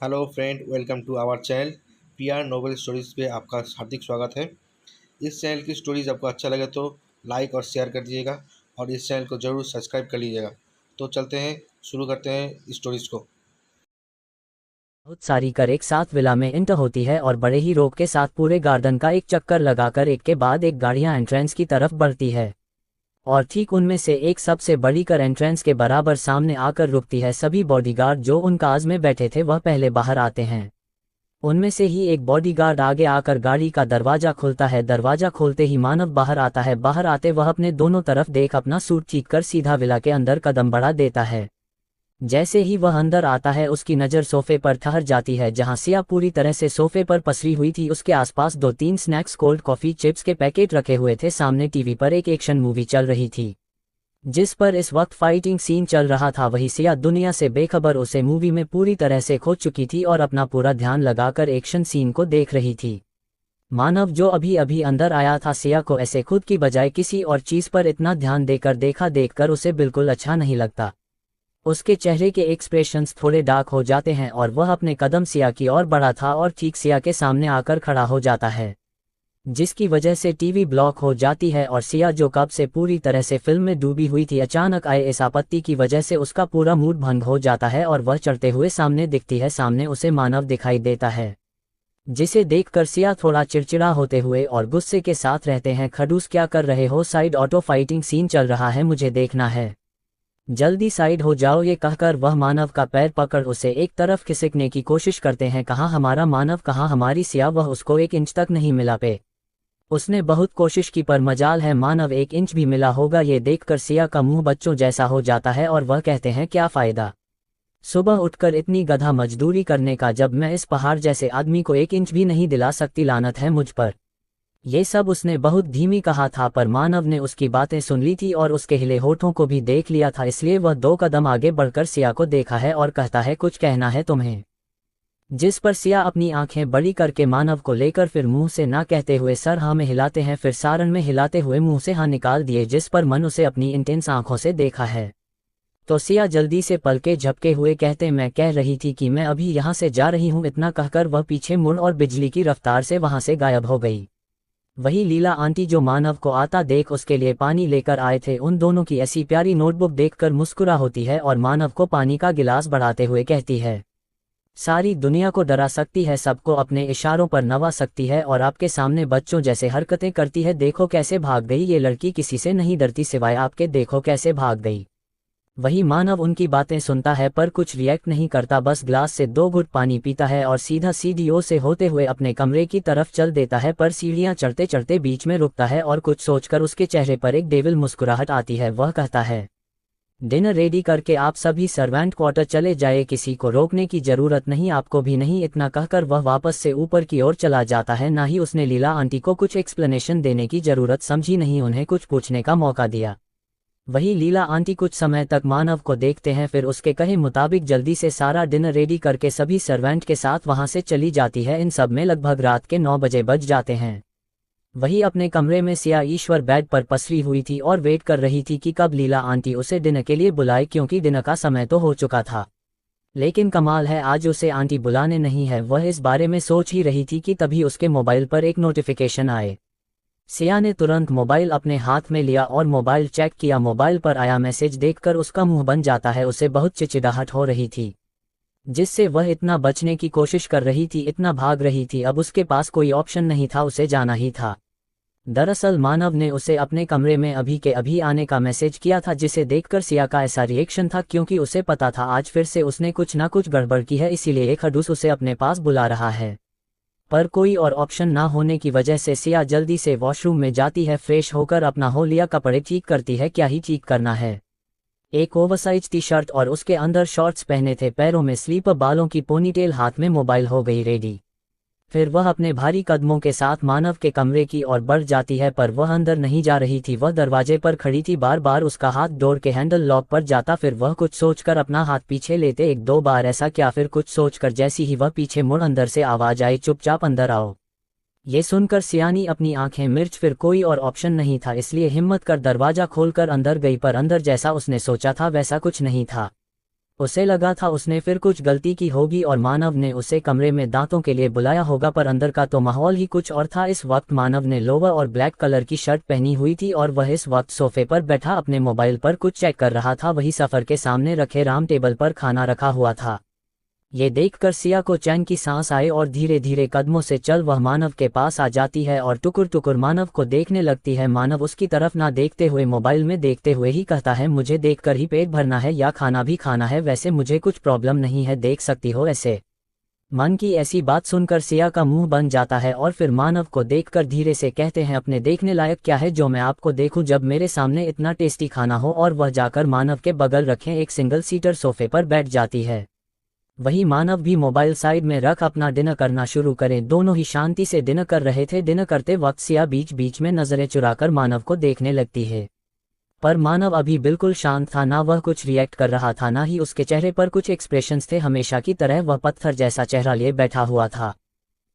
Hello friend, welcome to our channel PR novel stories पे आपका हार्दिक स्वागत है। इस चैनल की स्टोरीज आपको अच्छा लगे तो लाइक और शेयर कर दीजिएगा और इस चैनल को ज़रूर सब्सक्राइब कर लीजिएगा। तो चलते हैं, शुरू करते हैं स्टोरीज को। बहुत सारी कर एक साथ विला में इंटर होती है और बड़े ही रोक के साथ पूरे गार्डन का एक चक्कर लगाकर एक के बाद एक गाड़ियां एंट्रेंस की तरफ बढ़ती है। और ठीक उनमें से एक सबसे बड़ी कर एंट्रेंस के बराबर सामने आकर रुकती है। सभी बॉडीगार्ड जो उन काज में बैठे थे वह पहले बाहर आते हैं। उनमें से ही एक बॉडीगार्ड आगे आकर गाड़ी का दरवाजा खोलता है। दरवाजा खोलते ही मानव बाहर आता है। बाहर आते वह अपने दोनों तरफ देख अपना सूट चीख कर सीधा विला के अंदर कदम बढ़ा देता है। जैसे ही वह अंदर आता है उसकी नज़र सोफे पर ठहर जाती है जहां सिया पूरी तरह से सोफे पर पसरी हुई थी। उसके आसपास दो तीन स्नैक्स, कोल्ड कॉफ़ी, चिप्स के पैकेट रखे हुए थे। सामने टीवी पर एक एक्शन मूवी चल रही थी जिस पर इस वक्त फाइटिंग सीन चल रहा था। वही सिया दुनिया से बेखबर उसे मूवी में पूरी तरह से खो चुकी थी और अपना पूरा ध्यान लगाकर एक्शन सीन को देख रही थी। मानव जो अभी अभी अंदर आया था, सिया को ऐसे खुद की बजाय किसी और चीज़ पर इतना ध्यान देकर देखकर उसे बिल्कुल अच्छा नहीं लगता। उसके चेहरे के एक्सप्रेशंस थोड़े डार्क हो जाते हैं और वह अपने कदम सिया की ओर बढ़ा था और ठीक सिया के सामने आकर खड़ा हो जाता है, जिसकी वजह से टीवी ब्लॉक हो जाती है। और सिया जो कब से पूरी तरह से फिल्म में डूबी हुई थी, अचानक आए इस आपत्ति की वजह से उसका पूरा मूड भंग हो जाता है और वह चढ़ते हुए सामने दिखती है। सामने उसे मानव दिखाई देता है, जिसे देखकर सिया थोड़ा चिड़चिड़ा होते हुए और गुस्से के साथ रहते हैं। खड़ूस, क्या कर रहे हो? साइड ऑटो फाइटिंग सीन चल रहा है, मुझे देखना है, जल्दी साइड हो जाओ। ये कहकर वह मानव का पैर पकड़ उसे एक तरफ खिसकने की कोशिश करते हैं। कहाँ हमारा मानव, कहाँ हमारी सिया? वह उसको एक इंच तक नहीं मिला पे। उसने बहुत कोशिश की पर मजाल है मानव एक इंच भी मिला होगा। ये देखकर सिया का मुंह बच्चों जैसा हो जाता है और वह कहते हैं, क्या फ़ायदा सुबह उठकर इतनी गधा मजदूरी करने का, जब मैं इस पहाड़ जैसे आदमी को एक इंच भी नहीं दिला सकती। लानत है मुझ पर। ये सब उसने बहुत धीमी कहा था पर मानव ने उसकी बातें सुन ली थी और उसके हिले होठों को भी देख लिया था। इसलिए वह दो कदम आगे बढ़कर सिया को देखा है और कहता है, कुछ कहना है तुम्हें? जिस पर सिया अपनी आंखें बड़ी करके मानव को लेकर फिर मुंह से ना कहते हुए सर हाँ में हिलाते हैं, फिर सारन में हिलाते हुए मुंह से हाँ निकाल दिए, जिस पर मन उसे अपनी इंटेंस आंखों से देखा है। तो सिया जल्दी से पलके झपके हुए कहते, मैं कह रही थी कि मैं अभी यहाँ से जा रही हूँ। इतना कहकर वह पीछे मुड़ और बिजली की रफ्तार से वहां से गायब हो गई। वही लीला आंटी जो मानव को आता देख उसके लिए पानी लेकर आए थे, उन दोनों की ऐसी प्यारी नोटबुक देखकर मुस्कुरा होती है और मानव को पानी का गिलास बढ़ाते हुए कहती है, सारी दुनिया को डरा सकती है, सबको अपने इशारों पर नवा सकती है और आपके सामने बच्चों जैसे हरकतें करती है। देखो कैसे भाग गई ये लड़की, किसी से नहीं डरती सिवाय आपके, देखो कैसे भाग गई। वही मानव उनकी बातें सुनता है पर कुछ रिएक्ट नहीं करता, बस ग्लास से दो घुट पानी पीता है और सीधा सीढ़ियों से होते हुए अपने कमरे की तरफ चल देता है। पर सीढ़ियां चढ़ते चढ़ते बीच में रुकता है और कुछ सोचकर उसके चेहरे पर एक डेविल मुस्कुराहट आती है। वह कहता है, डिनर रेडी करके आप सभी सर्वेंट क्वार्टर चले जाए, किसी को रोकने की जरूरत नहीं, आपको भी नहीं। इतना कहकर वह वापस से ऊपर की ओर चला जाता है। ना ही उसने लीला आंटी को कुछ एक्सप्लेनेशन देने की जरूरत समझी, नहीं उन्हें कुछ पूछने का मौका दिया। वही लीला आंटी कुछ समय तक मानव को देखते हैं, फिर उसके कहे मुताबिक जल्दी से सारा डिनर रेडी करके सभी सर्वेंट के साथ वहां से चली जाती है। इन सब में लगभग रात के 9 बजे बज जाते हैं। वही अपने कमरे में सिया ईश्वर बेड पर पसरी हुई थी और वेट कर रही थी कि कब लीला आंटी उसे डिनर के लिए बुलाए, क्योंकि डिनर का समय तो हो चुका था। लेकिन कमाल है, आज उसे आंटी बुलाने नहीं है। वह इस बारे में सोच ही रही थी कि तभी उसके मोबाइल पर एक नोटिफिकेशन आए। सिया ने तुरंत मोबाइल अपने हाथ में लिया और मोबाइल चेक किया। मोबाइल पर आया मैसेज देखकर उसका मुंह बन जाता है। उसे बहुत चिचिड़ाहट हो रही थी, जिससे वह इतना बचने की कोशिश कर रही थी, इतना भाग रही थी, अब उसके पास कोई ऑप्शन नहीं था, उसे जाना ही था। दरअसल मानव ने उसे अपने कमरे में अभी के अभी आने का मैसेज किया था, जिसे देखकर सिया का ऐसा रिएक्शन था, क्योंकि उसे पता था आज फिर से उसने कुछ ना कुछ गड़बड़ की है, इसीलिए एक खड़ूस उसे अपने पास बुला रहा है। पर कोई और ऑप्शन ना होने की वजह से सिया जल्दी से वॉशरूम में जाती है। फ्रेश होकर अपना हो लिया कपड़े ठीक करती है, क्या ही ठीक करना है, एक ओवरसाइज टी शर्ट और उसके अंदर शॉर्ट्स पहने थे, पैरों में स्लीपर, बालों की पोनीटेल, हाथ में मोबाइल, हो गई रेडी। फिर वह अपने भारी कदमों के साथ मानव के कमरे की ओर बढ़ जाती है, पर वह अंदर नहीं जा रही थी, वह दरवाजे पर खड़ी थी। बार बार उसका हाथ डोर के हैंडल लॉक पर जाता, फिर वह कुछ सोचकर अपना हाथ पीछे लेते, एक दो बार ऐसा क्या, फिर कुछ सोचकर जैसी ही वह पीछे मुड़ अंदर से आवाज आई, चुपचाप अंदर आओ। ये सुनकर सियानी अपनी आंखें मिर्च, फिर कोई और ऑप्शन नहीं था, इसलिए हिम्मत कर दरवाजा खोलकर अंदर गई, पर अंदर जैसा उसने सोचा था वैसा कुछ नहीं था। उसे लगा था उसने फिर कुछ गलती की होगी और मानव ने उसे कमरे में दांतों के लिए बुलाया होगा, पर अंदर का तो माहौल ही कुछ और था। इस वक्त मानव ने लोअर और ब्लैक कलर की शर्ट पहनी हुई थी और वह इस वक्त सोफे पर बैठा अपने मोबाइल पर कुछ चेक कर रहा था। वही सफ़र के सामने रखे राउंड टेबल पर खाना रखा हुआ था। ये देखकर सिया को चैन की सांस आए और धीरे धीरे कदमों से चल वह मानव के पास आ जाती है और टुकुर टुकुर मानव को देखने लगती है। मानव उसकी तरफ ना देखते हुए मोबाइल में देखते हुए ही कहता है, मुझे देखकर ही पेट भरना है या खाना भी खाना है, वैसे मुझे कुछ प्रॉब्लम नहीं है, देख सकती हो ऐसे। मन की ऐसी बात सुनकर सिया का मुंह बन जाता है और फिर मानव को देखकर धीरे से कहते हैं, अपने देखने लायक क्या है जो मैं आपको देखूं जब मेरे सामने इतना टेस्टी खाना हो। और वह जाकर मानव के बगल रखे एक सिंगल सीटर सोफे पर बैठ जाती है। वही मानव भी मोबाइल साइड में रख अपना डिनर करना शुरू करें। दोनों ही शांति से डिनर कर रहे थे। डिनर करते वक्त सिया बीच बीच में नजरें चुराकर मानव को देखने लगती है, पर मानव अभी बिल्कुल शांत था, ना वह कुछ रिएक्ट कर रहा था, ना ही उसके चेहरे पर कुछ एक्सप्रेशंस थे। हमेशा की तरह वह पत्थर जैसा चेहरा लिए बैठा हुआ था।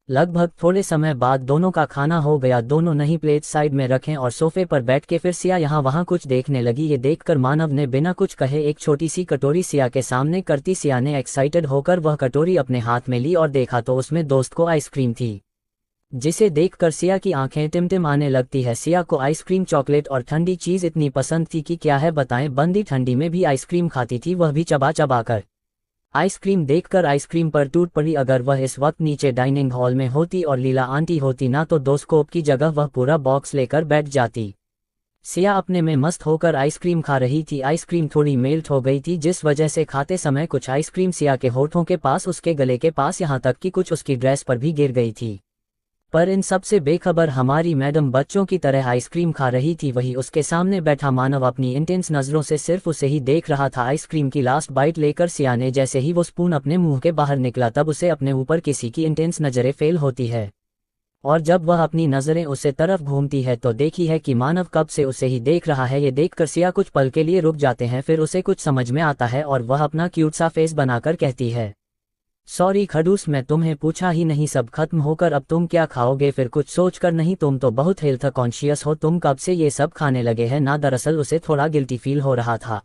लगभग थोड़े समय बाद दोनों का खाना हो गया। दोनों नहीं प्लेट साइड में रखें और सोफे पर बैठ के फिर सिया यहाँ वहाँ कुछ देखने लगी। ये देखकर मानव ने बिना कुछ कहे एक छोटी सी कटोरी सिया के सामने करती। सिया ने एक्साइटेड होकर वह कटोरी अपने हाथ में ली और देखा तो उसमें दोस्त को आइसक्रीम थी, जिसे देखकर सिया की आंखें टिमटिम आने लगती है। सिया को आइसक्रीम, चॉकलेट और ठंडी चीज़ इतनी पसंद थी कि क्या है बताएं, बंदी ठंडी में भी आइसक्रीम खाती थी, वह भी चबा चबा कर। आइसक्रीम देखकर आइसक्रीम पर टूट पड़ी। अगर वह इस वक्त नीचे डाइनिंग हॉल में होती और लीला आंटी होती ना, तो दो स्कोप की जगह वह पूरा बॉक्स लेकर बैठ जाती। सिया अपने में मस्त होकर आइसक्रीम खा रही थी। आइसक्रीम थोड़ी मेल्ट हो गई थी, जिस वजह से खाते समय कुछ आइसक्रीम सिया के होठों के पास, उसके गले के पास, यहाँ तक कि कुछ उसकी ड्रेस पर भी गिर गई थी। पर इन सब से बेखबर हमारी मैडम बच्चों की तरह आइसक्रीम खा रही थी। वही उसके सामने बैठा मानव अपनी इंटेंस नज़रों से सिर्फ उसे ही देख रहा था। आइसक्रीम की लास्ट बाइट लेकर सिया ने जैसे ही वो स्पून अपने मुंह के बाहर निकला, तब उसे अपने ऊपर किसी की इंटेंस नज़रें फेल होती है, और जब वह अपनी नज़रें उसे तरफ घूमती है तो देखी है कि मानव कब से उसे ही देख रहा है। ये देखकर सिया कुछ पल के लिए रुक जाते हैं, फिर उसे कुछ समझ में आता है और वह अपना क्यूट सा फेस बनाकर कहती है, सॉरी खड़ूस, मैं तुम्हें पूछा ही नहीं, सब खत्म होकर अब तुम क्या खाओगे? फिर कुछ सोचकर, नहीं तुम तो बहुत हेल्थ कॉन्शियस हो, तुम कब से ये सब खाने लगे हैं ना? दरअसल उसे थोड़ा गिल्टी फील हो रहा था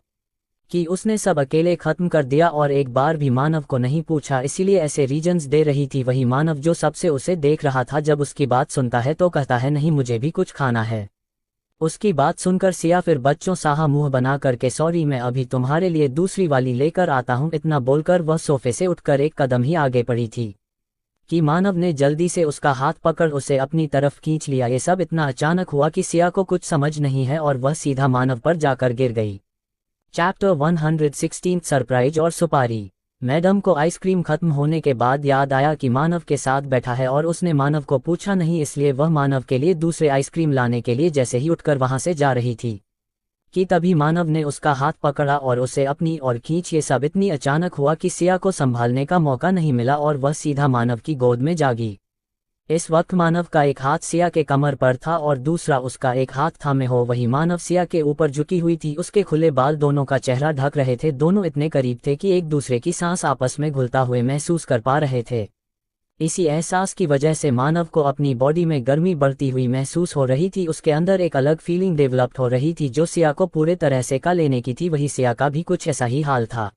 कि उसने सब अकेले खत्म कर दिया और एक बार भी मानव को नहीं पूछा, इसीलिए ऐसे रीजंस दे रही थी। वही मानव जो सबसे उसे देख रहा था, जब उसकी बात सुनता है तो कहता है, नहीं मुझे भी कुछ खाना है। उसकी बात सुनकर सिया फिर बच्चों साहा मुंह बना करके, सॉरी मैं अभी तुम्हारे लिए दूसरी वाली लेकर आता हूँ। इतना बोलकर वह सोफे से उठकर एक कदम ही आगे पड़ी थी कि मानव ने जल्दी से उसका हाथ पकड़ उसे अपनी तरफ खींच लिया। ये सब इतना अचानक हुआ कि सिया को कुछ समझ नहीं है और वह सीधा मानव पर जाकर गिर गई। चैप्टर 116 सरप्राइज और सुपारी। मैडम को आइसक्रीम खत्म होने के बाद याद आया कि मानव के साथ बैठा है और उसने मानव को पूछा नहीं, इसलिए वह मानव के लिए दूसरे आइसक्रीम लाने के लिए जैसे ही उठकर वहां से जा रही थी कि तभी मानव ने उसका हाथ पकड़ा और उसे अपनी ओर खींच। ये सब इतनी अचानक हुआ कि सिया को संभालने का मौका नहीं मिला और वह सीधा मानव की गोद में जागी। इस वक्त मानव का एक हाथ सिया के कमर पर था और दूसरा उसका एक हाथ थामे हो। वही मानव सिया के ऊपर झुकी हुई थी, उसके खुले बाल दोनों का चेहरा ढक रहे थे। दोनों इतने करीब थे कि एक दूसरे की सांस आपस में घुलता हुए महसूस कर पा रहे थे। इसी एहसास की वजह से मानव को अपनी बॉडी में गर्मी बढ़ती हुई महसूस हो रही थी। उसके अंदर एक अलग फीलिंग डेवलप्ड हो रही थी जो सिया को पूरे तरह से का लेने की थी। वही सिया का भी कुछ ऐसा ही हाल था।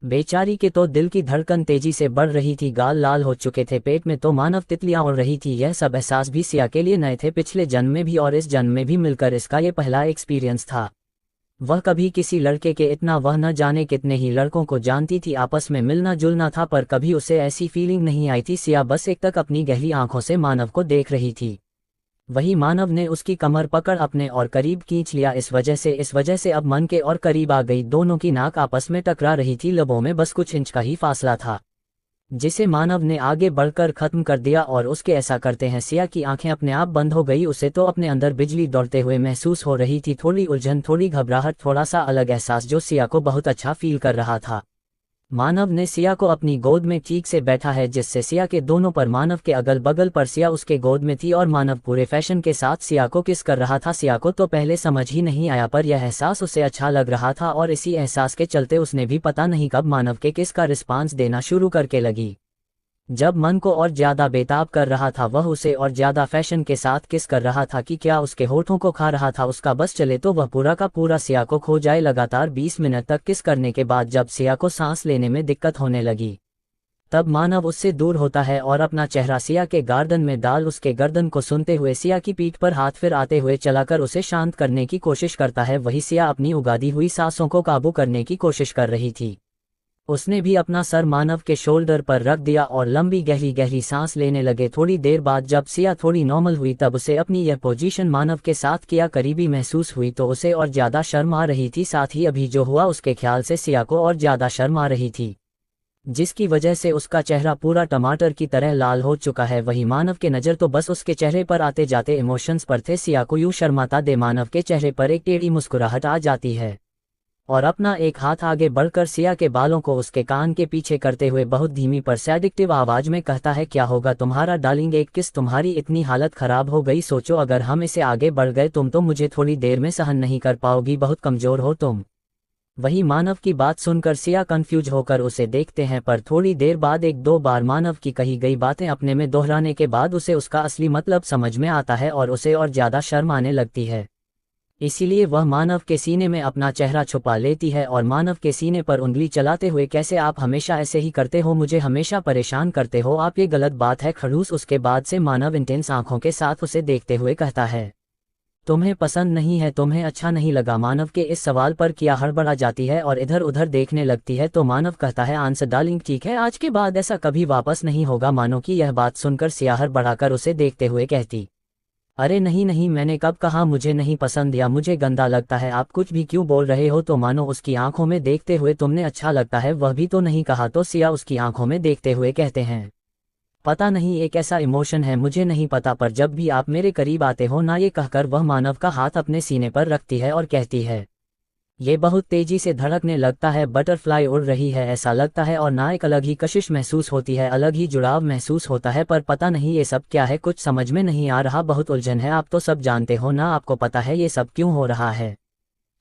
बेचारी के तो दिल की धड़कन तेजी से बढ़ रही थी, गाल लाल हो चुके थे, पेट में तो मानव तितलियां उड़ रही थी। यह सब एहसास भी सिया के लिए नए थे, पिछले जन्म में भी और इस जन्म में भी मिलकर इसका ये पहला एक्सपीरियंस था। वह कभी किसी लड़के के इतना वह न जाने कितने ही लड़कों को जानती थी, आपस में मिलना जुलना था, पर कभी उसे ऐसी फीलिंग नहीं आई थी। सिया बस एक तक अपनी गहरी आंखों से मानव को देख रही थी। वही मानव ने उसकी कमर पकड़ अपने और करीब खींच लिया। इस वजह से अब मन के और करीब आ गई। दोनों की नाक आपस में टकरा रही थी, लबों में बस कुछ इंच का ही फासला था, जिसे मानव ने आगे बढ़कर खत्म कर दिया। और उसके ऐसा करते हैं सिया की आंखें अपने आप बंद हो गई। उसे तो अपने अंदर बिजली दौड़ते हुए महसूस हो रही थी, थोड़ी उलझन, थोड़ी घबराहट, थोड़ा सा अलग एहसास जो सिया को बहुत अच्छा फील कर रहा था। मानव ने सिया को अपनी गोद में ठीक से बैठा है, जिससे सिया के दोनों पर, मानव के अगल बगल पर सिया उसके गोद में थी और मानव पूरे फैशन के साथ सिया को किस कर रहा था। सिया को तो पहले समझ ही नहीं आया, पर यह एहसास उसे अच्छा लग रहा था और इसी एहसास के चलते उसने भी पता नहीं कब मानव के किस का रिस्पांस देना शुरू करके लगी। जब मन को और ज्यादा बेताब कर रहा था, वह उसे और ज्यादा फैशन के साथ किस कर रहा था कि क्या उसके होठों को खा रहा था। उसका बस चले तो वह पूरा का पूरा सिया को खो जाए। लगातार 20 मिनट तक किस करने के बाद जब सिया को सांस लेने में दिक्कत होने लगी, तब मानव उससे दूर होता है और अपना चेहरा सिया के गर्दन में डाल उसके गर्दन को सुनते हुए सिया की पीठ पर हाथ फिर आते हुए चलाकर उसे शांत करने की कोशिश करता है। वही सिया अपनी उगादी हुई सांसों को काबू करने की कोशिश कर रही थी। उसने भी अपना सर मानव के शोल्डर पर रख दिया और लंबी गहरी गहरी सांस लेने लगे। थोड़ी देर बाद जब सिया थोड़ी नॉर्मल हुई, तब उसे अपनी यह पोजीशन मानव के साथ किया करीबी महसूस हुई तो उसे और ज्यादा शर्म आ रही थी। साथ ही अभी जो हुआ उसके ख्याल से सिया को और ज्यादा शर्म आ रही थी, जिसकी वजह से उसका चेहरा पूरा टमाटर की तरह लाल हो चुका है। वही मानव के नज़र तो बस उसके चेहरे पर आते जाते इमोशंस पर थे। सिया को यूं शर्माता दे मानव के चेहरे पर एक टेढ़ी मुस्कुराहट आ जाती है और अपना एक हाथ आगे बढ़कर सिया के बालों को उसके कान के पीछे करते हुए बहुत धीमी पर सैडिक्टिव आवाज में कहता है, क्या होगा तुम्हारा डार्लिंग, एक किस, तुम्हारी इतनी हालत खराब हो गई। सोचो अगर हम इसे आगे बढ़ गए तुम तो मुझे थोड़ी देर में सहन नहीं कर पाओगी, बहुत कमजोर हो तुम। वही मानव की बात सुनकर सिया कंफ्यूज होकर उसे देखते हैं, पर थोड़ी देर बाद एक दो बार मानव की कही गई बातें अपने में दोहराने के बाद उसे उसका असली मतलब समझ में आता है और उसे और ज्यादा शर्म आने लगती है। इसीलिए वह मानव के सीने में अपना चेहरा छुपा लेती है और मानव के सीने पर उंगली चलाते हुए, कैसे आप हमेशा ऐसे ही करते हो, मुझे हमेशा परेशान करते हो आप, ये गलत बात है खड़ूस। उसके बाद से मानव इंटेंस आंखों के साथ उसे देखते हुए कहता है, तुम्हें पसंद नहीं है, तुम्हें अच्छा नहीं लगा। मानव के इस सवाल पर किया हड़बड़ा जाती है और इधर उधर देखने लगती है तो मानव कहता है, आंसर डार्लिंग ठीक है, आज के बाद ऐसा कभी वापस नहीं होगा। मानो कि यह बात सुनकर सिया हड़बड़ाकर उसे देखते हुए कहती, अरे नहीं नहीं, मैंने कब कहा मुझे नहीं पसंद या मुझे गंदा लगता है, आप कुछ भी क्यों बोल रहे हो। तो मानो उसकी आंखों में देखते हुए, तुमने अच्छा लगता है वह भी तो नहीं कहा। तो सिया उसकी आंखों में देखते हुए कहते हैं, पता नहीं एक ऐसा इमोशन है, मुझे नहीं पता, पर जब भी आप मेरे करीब आते हो ना, ये कहकर वह मानव का हाथ अपने सीने पर रखती है और कहती है, ये बहुत तेजी से धड़कने लगता है, बटरफ्लाई उड़ रही है ऐसा लगता है और ना एक अलग ही कशिश महसूस होती है, अलग ही जुड़ाव महसूस होता है, पर पता नहीं ये सब क्या है, कुछ समझ में नहीं आ रहा, बहुत उलझन है। आप तो सब जानते हो ना, आपको पता है ये सब क्यों हो रहा है।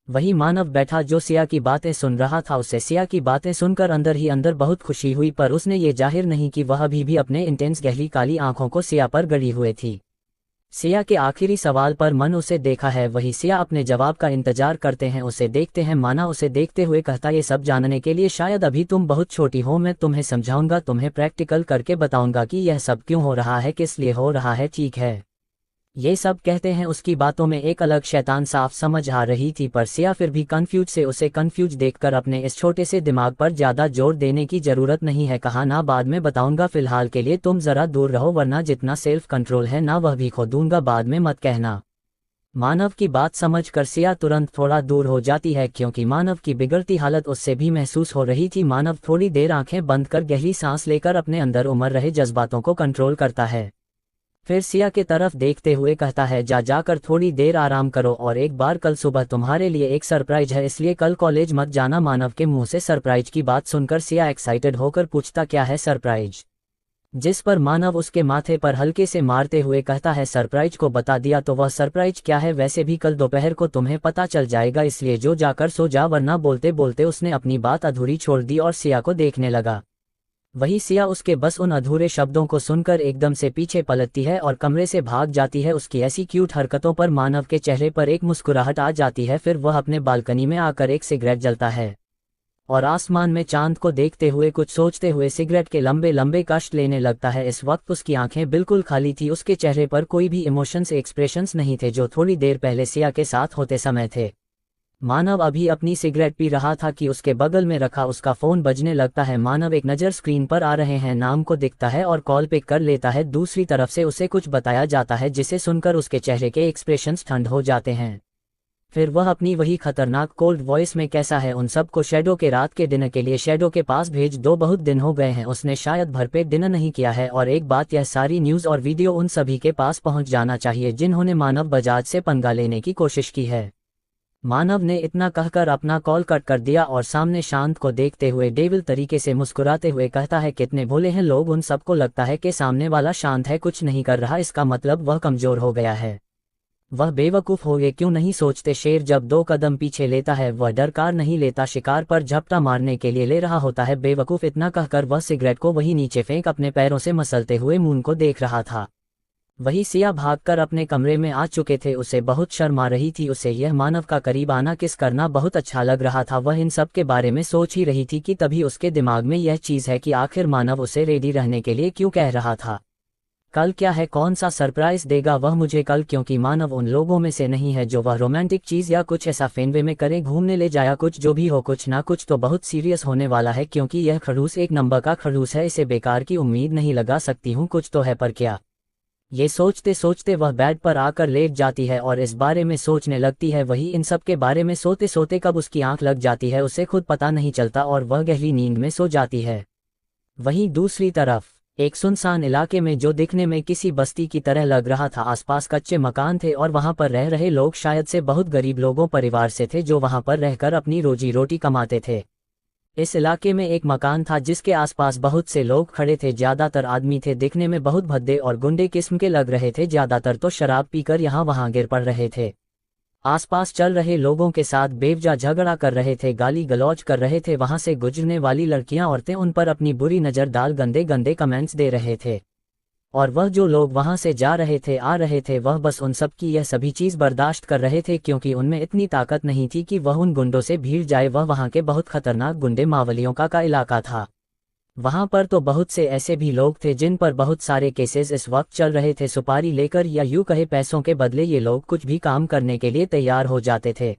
वही मानव बैठा जो सिया की बातें सुन रहा था, उससे सिया की बातें सुनकर अंदर ही अंदर बहुत खुशी हुई, पर उसने ये जाहिर नहीं कि वह अभी भी अपने इंटेंस गहरी काली आंखों को सिया पर गड़ी हुए थी। सिया के आखिरी सवाल पर मन उसे देखा है, वही सिया अपने जवाब का इंतजार करते हैं, उसे देखते हैं। माना उसे देखते हुए कहता, ये सब जानने के लिए शायद अभी तुम बहुत छोटी हो, मैं तुम्हें समझाऊंगा, तुम्हें प्रैक्टिकल करके बताऊंगा कि यह सब क्यों हो रहा है, किस लिए हो रहा है, ठीक है। ये सब कहते हैं उसकी बातों में एक अलग शैतान साफ समझ आ रही थी, पर सिया फिर भी कंफ्यूज से उसे कंफ्यूज देखकर अपने इस छोटे से दिमाग पर ज्यादा जोर देने की जरूरत नहीं है, कहा ना बाद में बताऊंगा, फिलहाल के लिए तुम जरा दूर रहो वरना जितना सेल्फ कंट्रोल है ना वह भी खो दूंगा, बाद में मत कहना। मानव की बात समझकर सिया तुरंत थोड़ा दूर हो जाती है, क्योंकि मानव की बिगड़ती हालत उससे भी महसूस हो रही थी। मानव थोड़ी देर आंखें बंद कर गहरी सांस लेकर अपने अंदर उमड़ रहे जज्बातों को कंट्रोल करता है, फिर सिया के तरफ देखते हुए कहता है, जाकर थोड़ी देर आराम करो और एक बार कल सुबह तुम्हारे लिए एक सरप्राइज है, इसलिए कल कॉलेज मत जाना। मानव के मुंह से सरप्राइज की बात सुनकर सिया एक्साइटेड होकर पूछता, क्या है सरप्राइज। जिस पर मानव उसके माथे पर हल्के से मारते हुए कहता है, सरप्राइज को बता दिया तो वह सरप्राइज क्या है, वैसे भी कल दोपहर को तुम्हें पता चल जाएगा, इसलिए जो जाकर सो जा, वरना। बोलते बोलते उसने अपनी बात अधूरी छोड़ दी और सिया को देखने लगा। वही सिया उसके बस उन अधूरे शब्दों को सुनकर एकदम से पीछे पलटती है और कमरे से भाग जाती है। उसकी ऐसी क्यूट हरकतों पर मानव के चेहरे पर एक मुस्कुराहट आ जाती है, फिर वह अपने बालकनी में आकर एक सिगरेट जलता है और आसमान में चांद को देखते हुए कुछ सोचते हुए सिगरेट के लंबे लंबे कष्ट लेने लगता है। इस वक्त उसकी आंखें बिल्कुल खाली थी, उसके चेहरे पर कोई भी इमोशंस एक्सप्रेशंस नहीं थे जो थोड़ी देर पहले सिया के साथ होते समय थे। मानव अभी अपनी सिगरेट पी रहा था कि उसके बगल में रखा उसका फोन बजने लगता है। मानव एक नज़र स्क्रीन पर आ रहे हैं नाम को दिखता है और कॉल पिक कर लेता है। दूसरी तरफ से उसे कुछ बताया जाता है जिसे सुनकर उसके चेहरे के एक्सप्रेशंस ठंड हो जाते हैं। फिर वह अपनी वही खतरनाक कोल्ड वॉइस में, कैसा है, उन सबको शैडो के रात के डिनर के लिए शैडो के पास भेज दो, बहुत दिन हो गए हैं उसने शायद भरपेट डिनर नहीं किया है, और एक बात, यह सारी न्यूज़ और वीडियो उन सभी के पास पहुंच जाना चाहिए जिन्होंने मानव बजाज से पंगा लेने की कोशिश की है। मानव ने इतना कहकर अपना कॉल कट कर दिया और सामने शांत को देखते हुए डेविल तरीके से मुस्कुराते हुए कहता है, कितने भोले हैं लोग, उन सबको लगता है कि सामने वाला शांत है, कुछ नहीं कर रहा, इसका मतलब वह कमजोर हो गया है। वह बेवकूफ़ हो, ये क्यों नहीं सोचते? शेर जब 2 कदम पीछे लेता है वह डरकार नहीं लेता, शिकार पर झपटा मारने के लिए ले रहा होता है। बेवकूफ़, इतना कहकर वह सिगरेट को वही नीचे फेंक अपने पैरों से मसलते हुए मून को देख रहा था। वही सिया भागकर अपने कमरे में आ चुके थे। उसे बहुत शर्म आ रही थी। उसे यह मानव का करीब आना किस करना बहुत अच्छा लग रहा था। वह इन सब के बारे में सोच ही रही थी कि तभी उसके दिमाग में यह चीज़ है कि आखिर मानव उसे रेडी रहने के लिए क्यों कह रहा था। कल क्या है, कौन सा सरप्राइज देगा वह मुझे कल, क्योंकि मानव उन लोगों में से नहीं है जो वह रोमांटिक चीज़ या कुछ ऐसा फेनवे में करे, घूमने ले जाया, कुछ जो भी हो, कुछ ना कुछ तो बहुत सीरियस होने वाला है, क्योंकि यह खड़ूस एक नंबर का खड़ूस है। इसे बेकार की उम्मीद नहीं लगा सकती हूँ, कुछ तो है, पर क्या। ये सोचते सोचते वह बेड पर आकर लेट जाती है और इस बारे में सोचने लगती है। वही इन सब के बारे में सोते सोते कब उसकी आंख लग जाती है उसे खुद पता नहीं चलता और वह गहरी नींद में सो जाती है। वहीं दूसरी तरफ एक सुनसान इलाके में, जो दिखने में किसी बस्ती की तरह लग रहा था, आसपास कच्चे मकान थे और वहां पर रह रहे लोग शायद से बहुत गरीब लोगों परिवार से थे जो वहां पर रहकर अपनी रोजी रोटी कमाते थे। इस इलाके में एक मकान था जिसके आसपास बहुत से लोग खड़े थे। ज्यादातर आदमी थे, दिखने में बहुत भद्दे और गुंडे किस्म के लग रहे थे। ज्यादातर तो शराब पीकर यहाँ वहाँ गिर पड़ रहे थे। आसपास चल रहे लोगों के साथ बेवजह झगड़ा कर रहे थे, गाली गलौज कर रहे थे। वहां से गुजरने वाली लड़कियां, औरतें उन पर अपनी बुरी नज़र डाल गंदे गंदे कमेंट्स दे रहे थे। और वह जो लोग वहां से जा रहे थे, आ रहे थे, वह बस उन सब की यह सभी चीज़ बर्दाश्त कर रहे थे, क्योंकि उनमें इतनी ताकत नहीं थी कि वह उन गुंडों से भीड़ जाए। वह वहां के बहुत खतरनाक गुंडे मावलियों का इलाका था। वहां पर तो बहुत से ऐसे भी लोग थे जिन पर बहुत सारे केसेस इस वक्त चल रहे थे। सुपारी लेकर या यूं कहे पैसों के बदले ये लोग कुछ भी काम करने के लिए तैयार हो जाते थे।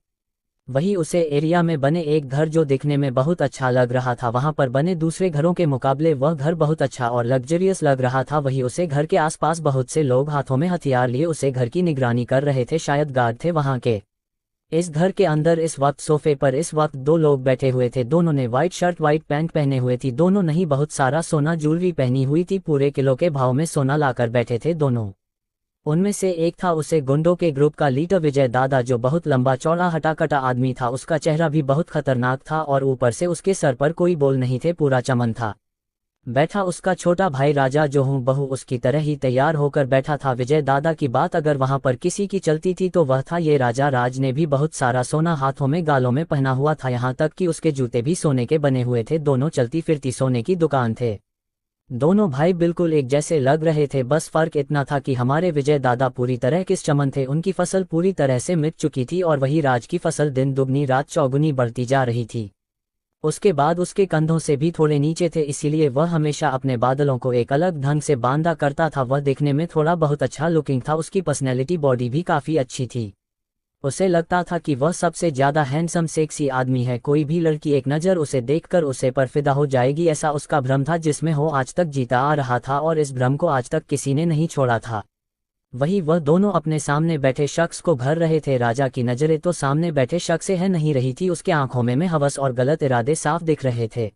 वही उसे एरिया में बने एक घर जो दिखने में बहुत अच्छा लग रहा था, वहां पर बने दूसरे घरों के मुकाबले वह घर बहुत अच्छा और लग्जरियस लग रहा था। वही उसे घर के आसपास बहुत से लोग हाथों में हथियार लिए उसे घर की निगरानी कर रहे थे, शायद गार्ड थे वहां के। इस घर के अंदर इस वक्त सोफे पर इस वक्त 2 लोग बैठे हुए थे। दोनों ने व्हाइट शर्ट व्हाइट पैंट पहने हुए थी। दोनों नहीं, बहुत सारा सोना ज्वेलरी पहनी हुई थी। पूरे किलो के भाव में सोना लाकर बैठे थे दोनों। उनमें से एक था उसे गुंडों के ग्रुप का लीडर विजय दादा, जो बहुत लंबा चौड़ा हटाकटा आदमी था। उसका चेहरा भी बहुत खतरनाक था और ऊपर से उसके सर पर कोई बोल नहीं थे, पूरा चमन था। बैठा उसका छोटा भाई राजा, जो हूँ बहू उसकी तरह ही तैयार होकर बैठा था। विजय दादा की बात अगर वहां पर किसी की चलती थी तो वह था ये राजा। राज ने भी बहुत सारा सोना हाथों में गालों में पहना हुआ था, यहाँ तक कि उसके जूते भी सोने के बने हुए थे। दोनों चलती फिरती सोने की दुकान थे। दोनों भाई बिल्कुल एक जैसे लग रहे थे, बस फर्क इतना था कि हमारे विजय दादा पूरी तरह किस चमन थे। उनकी फसल पूरी तरह से मिट चुकी थी और वही राज की फसल दिन दुगनी रात चौगुनी बढ़ती जा रही थी। उसके बाद उसके कंधों से भी थोड़े नीचे थे, इसीलिए वह हमेशा अपने बादलों को एक अलग ढंग से बांधा करता था। वह देखने में थोड़ा बहुत अच्छा लुकिंग था, उसकी पर्सनैलिटी बॉडी भी काफ़ी अच्छी थी। उसे लगता था कि वह सबसे ज़्यादा हैंडसम सेक्सी आदमी है। कोई भी लड़की एक नज़र उसे देखकर उसे पर फिदा हो जाएगी, ऐसा उसका भ्रम था जिसमें वो आज तक जीता आ रहा था और इस भ्रम को आज तक किसी ने नहीं छोड़ा था। वही वह दोनों अपने सामने बैठे शख्स को भर रहे थे। राजा की नज़रें तो सामने बैठे शख्स से है नहीं रही थी, उसके आंखों में हवस और गलत इरादे साफ दिख रहे थे।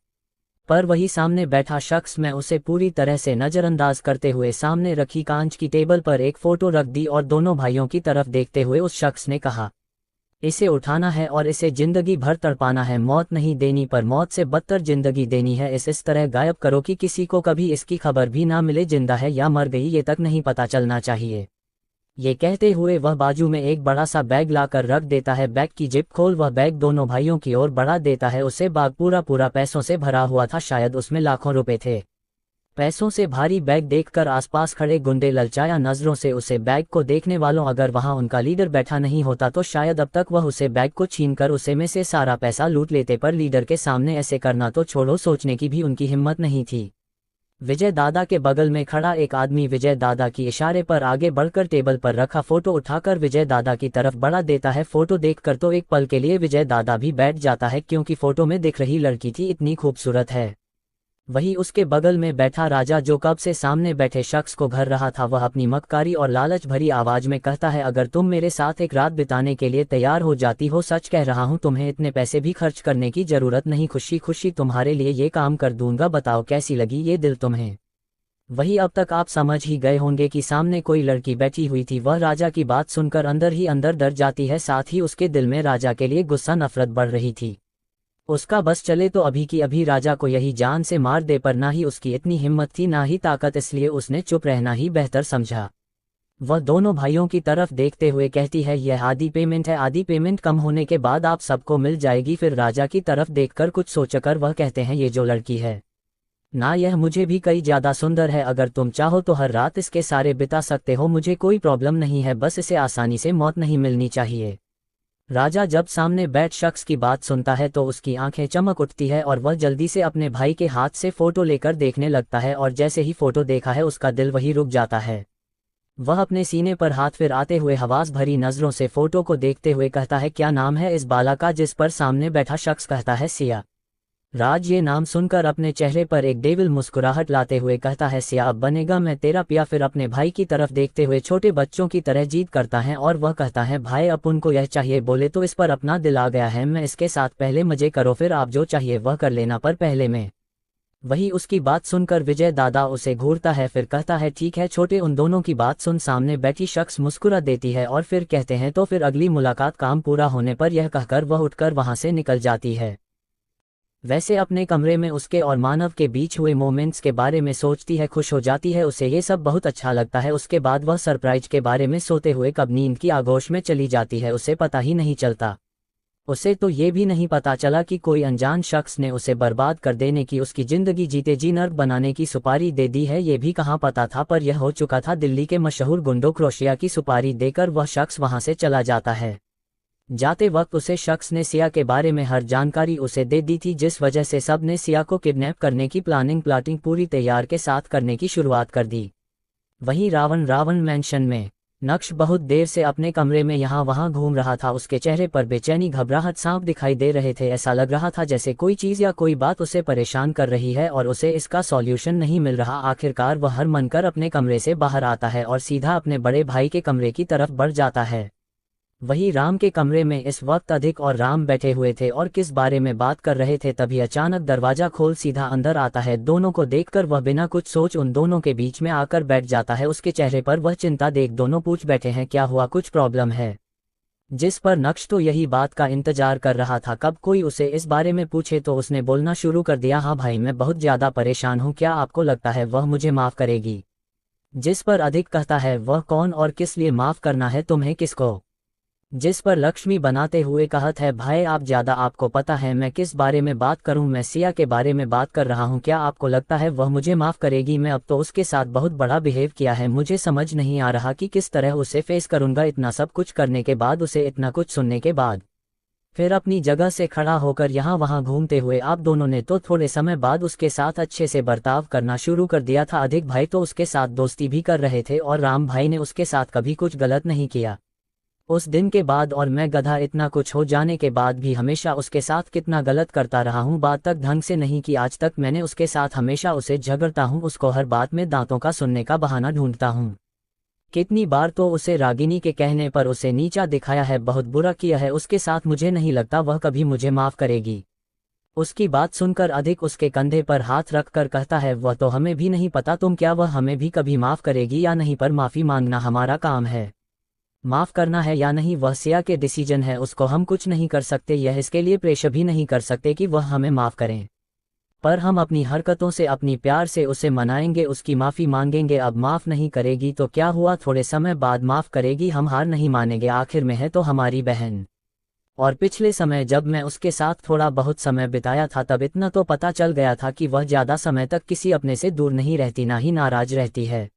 पर वही सामने बैठा शख्स, मैं उसे पूरी तरह से नज़रअंदाज करते हुए सामने रखी कांच की टेबल पर एक फ़ोटो रख दी और दोनों भाइयों की तरफ देखते हुए उस शख्स ने कहा, इसे उठाना है और इसे जिंदगी भर तड़पाना है। मौत नहीं देनी, पर मौत से बदतर जिंदगी देनी है। इस तरह गायब करो कि किसी को कभी इसकी खबर भी ना मिले, जिंदा है या मर गई ये तक नहीं पता चलना चाहिए। ये कहते हुए वह बाजू में एक बड़ा सा बैग लाकर रख देता है। बैग की जिप खोल वह बैग दोनों भाइयों की ओर बढ़ा देता है। उसे बैग पूरा पूरा पैसों से भरा हुआ था, शायद उसमें लाखों रुपए थे। पैसों से भारी बैग देखकर आसपास खड़े गुंडे ललचाया नजरों से उसे बैग को देखने वालों, अगर वहां उनका लीडर बैठा नहीं होता तो शायद अब तक वह उसे बैग को छीनकर उसे में से सारा पैसा लूट लेते, पर लीडर के सामने ऐसे करना तो छोड़ो, सोचने की भी उनकी हिम्मत नहीं थी। विजय दादा के बगल में खड़ा एक आदमी विजय दादा की इशारे पर आगे बढ़कर टेबल पर रखा फोटो उठाकर विजय दादा की तरफ बढ़ा देता है। फोटो देखकर तो एक पल के लिए विजय दादा भी बैठ जाता है, क्योंकि फोटो में दिख रही लड़की थी इतनी खूबसूरत है। वही उसके बगल में बैठा राजा, जो कब से सामने बैठे शख्स को भर रहा था, वह अपनी मक्कारी और लालच भरी आवाज में कहता है, अगर तुम मेरे साथ एक रात बिताने के लिए तैयार हो जाती हो, सच कह रहा हूं, तुम्हें इतने पैसे भी खर्च करने की जरूरत नहीं, खुशी खुशी तुम्हारे लिए ये काम कर दूंगा। बताओ कैसी लगी ये दिल तुम्हें। वही अब तक आप समझ ही गए होंगे कि सामने कोई लड़की बैठी हुई थी। वह राजा की बात सुनकर अंदर ही अंदर डर जाती है, साथ ही उसके दिल में राजा के लिए गुस्सा नफरत बढ़ रही थी। उसका बस चले तो अभी की अभी राजा को यही जान से मार दे, पर ना ही उसकी इतनी हिम्मत थी ना ही ताकत, इसलिए उसने चुप रहना ही बेहतर समझा। वह दोनों भाइयों की तरफ देखते हुए कहती है, यह आधी पेमेंट है, आधी पेमेंट कम होने के बाद आप सबको मिल जाएगी। फिर राजा की तरफ देखकर कुछ सोचकर वह कहते हैं, ये जो लड़की है ना, यह मुझे भी कई ज़्यादा सुंदर है। अगर तुम चाहो तो हर रात इसके सारे बिता सकते हो, मुझे कोई प्रॉब्लम नहीं है, बस इसे आसानी से मौत नहीं मिलनी चाहिए। राजा जब सामने बैठ शख्स की बात सुनता है तो उसकी आंखें चमक उठती है और वह जल्दी से अपने भाई के हाथ से फोटो लेकर देखने लगता है, और जैसे ही फोटो देखा है उसका दिल वही रुक जाता है। वह अपने सीने पर हाथ फिर आते हुए हवास भरी नजरों से फोटो को देखते हुए कहता है, क्या नाम है इस बाला का? जिस पर सामने बैठा शख्स कहता है, सिया। राज ये नाम सुनकर अपने चेहरे पर एक डेविल मुस्कुराहट लाते हुए कहता है, सिया अब बनेगा मैं तेरा पिया। फिर अपने भाई की तरफ देखते हुए छोटे बच्चों की तरह जीत करता है और वह कहता है, भाई अब उनको यह चाहिए बोले तो इस पर अपना दिल आ गया है, मैं इसके साथ पहले मजे करो, फिर आप जो चाहिए वह कर लेना, पर पहले मैं। वही उसकी बात सुनकर विजय दादा उसे घूरता है, फिर कहता है, ठीक है छोटे। उन दोनों की बात सुन सामने बैठी शख्स मुस्कुरा देती है और फिर कहते हैं, तो फिर अगली मुलाकात काम पूरा होने पर। यह कहकर वह उठकर वहां से निकल जाती है। वैसे अपने कमरे में उसके और मानव के बीच हुए मोमेंट्स के बारे में सोचती है, खुश हो जाती है, उसे ये सब बहुत अच्छा लगता है। उसके बाद वह सरप्राइज के बारे में सोते हुए कब नींद की आगोश में चली जाती है, उसे पता ही नहीं चलता। उसे तो ये भी नहीं पता चला कि कोई अनजान शख्स ने उसे बर्बाद कर देने की, उसकी जिंदगी जीते जी नर्क बनाने की सुपारी दे दी है। ये भी कहाँ पता था, पर यह हो चुका था। दिल्ली के मशहूर गुंडों क्रोशिया की सुपारी देकर वह शख्स वहां से चला जाता है। जाते वक्त उसे शख्स ने सिया के बारे में हर जानकारी उसे दे दी थी, जिस वजह से सब ने सिया को किडनैप करने की प्लाटिंग पूरी तैयार के साथ करने की शुरुआत कर दी। वहीं रावण मैंशन में नक्श बहुत देर से अपने कमरे में यहाँ वहाँ घूम रहा था। उसके चेहरे पर बेचैनी, घबराहट, सांप दिखाई दे रहे थे। ऐसा लग रहा था जैसे कोई चीज़ या कोई बात उसे परेशान कर रही है और उसे इसका सॉल्यूशन नहीं मिल रहा। आखिरकार वह हर मनकर अपने कमरे से बाहर आता है और सीधा अपने बड़े भाई के कमरे की तरफ बढ़ जाता है। वही राम के कमरे में इस वक्त अधिक और राम बैठे हुए थे और किस बारे में बात कर रहे थे, तभी अचानक दरवाजा खोल सीधा अंदर आता है। दोनों को देखकर वह बिना कुछ सोच उन दोनों के बीच में आकर बैठ जाता है। उसके चेहरे पर वह चिंता देख दोनों पूछ बैठे हैं, क्या हुआ, कुछ प्रॉब्लम है? जिस पर नक्श तो यही बात का इंतजार कर रहा था कब कोई उसे इस बारे में पूछे, तो उसने बोलना शुरू कर दिया, हाँ भाई मैं बहुत ज्यादा परेशान हूँ, क्या आपको लगता है वह मुझे माफ करेगी? जिस पर अधिक कहता है, वह कौन और किस लिए माफ करना है तुम्हें, किसको? जिस पर लक्ष्मी बनाते हुए कहत है, भाई आप ज्यादा, आपको पता है मैं किस बारे में बात करूं, मैं सिया के बारे में बात कर रहा हूं। क्या आपको लगता है वह मुझे माफ करेगी? मैं अब तो उसके साथ बहुत बड़ा बिहेव किया है, मुझे समझ नहीं आ रहा कि किस तरह उसे फेस करूंगा। इतना सब कुछ करने के बाद, उसे इतना कुछ सुनने के बाद। फिर अपनी जगह से खड़ा होकर यहाँ वहाँ घूमते हुए आप दोनों ने तो थोड़े समय बाद उसके साथ अच्छे से बर्ताव करना शुरू कर दिया था। अधिक भाई तो उसके साथ दोस्ती भी कर रहे थे और राम भाई ने उसके साथ कभी कुछ गलत नहीं किया। उस दिन के बाद और मैं गधा, इतना कुछ हो जाने के बाद भी हमेशा उसके साथ कितना गलत करता रहा हूँ, बात तक ढंग से नहीं की आज तक मैंने उसके साथ, हमेशा उसे झगड़ता हूँ, उसको हर बात में दांतों का सुनने का बहाना ढूंढता हूँ। कितनी बार तो उसे रागिनी के कहने पर उसे नीचा दिखाया है, बहुत बुरा किया है उसके साथ, मुझे नहीं लगता वह कभी मुझे माफ करेगी। उसकी बात सुनकर अधिक उसके कंधे पर हाथ रखकर कहता है, वह तो हमें भी नहीं पता तुम, क्या वह हमें भी कभी माफ करेगी या नहीं, पर माफी मांगना हमारा काम है। माफ करना है या नहीं वह सिया के डिसीजन है, उसको हम कुछ नहीं कर सकते, यह इसके लिए प्रेशर भी नहीं कर सकते कि वह हमें माफ करें। पर हम अपनी हरकतों से, अपनी प्यार से उसे मनाएंगे, उसकी माफ़ी मांगेंगे। अब माफ़ नहीं करेगी तो क्या हुआ, थोड़े समय बाद माफ़ करेगी, हम हार नहीं मानेंगे, आखिर में है तो हमारी बहन। और पिछले समय जब मैं उसके साथ थोड़ा बहुत समय बिताया था, तब इतना तो पता चल गया था कि वह ज़्यादा समय तक किसी अपने से दूर नहीं रहती, ना ही नाराज रहती है।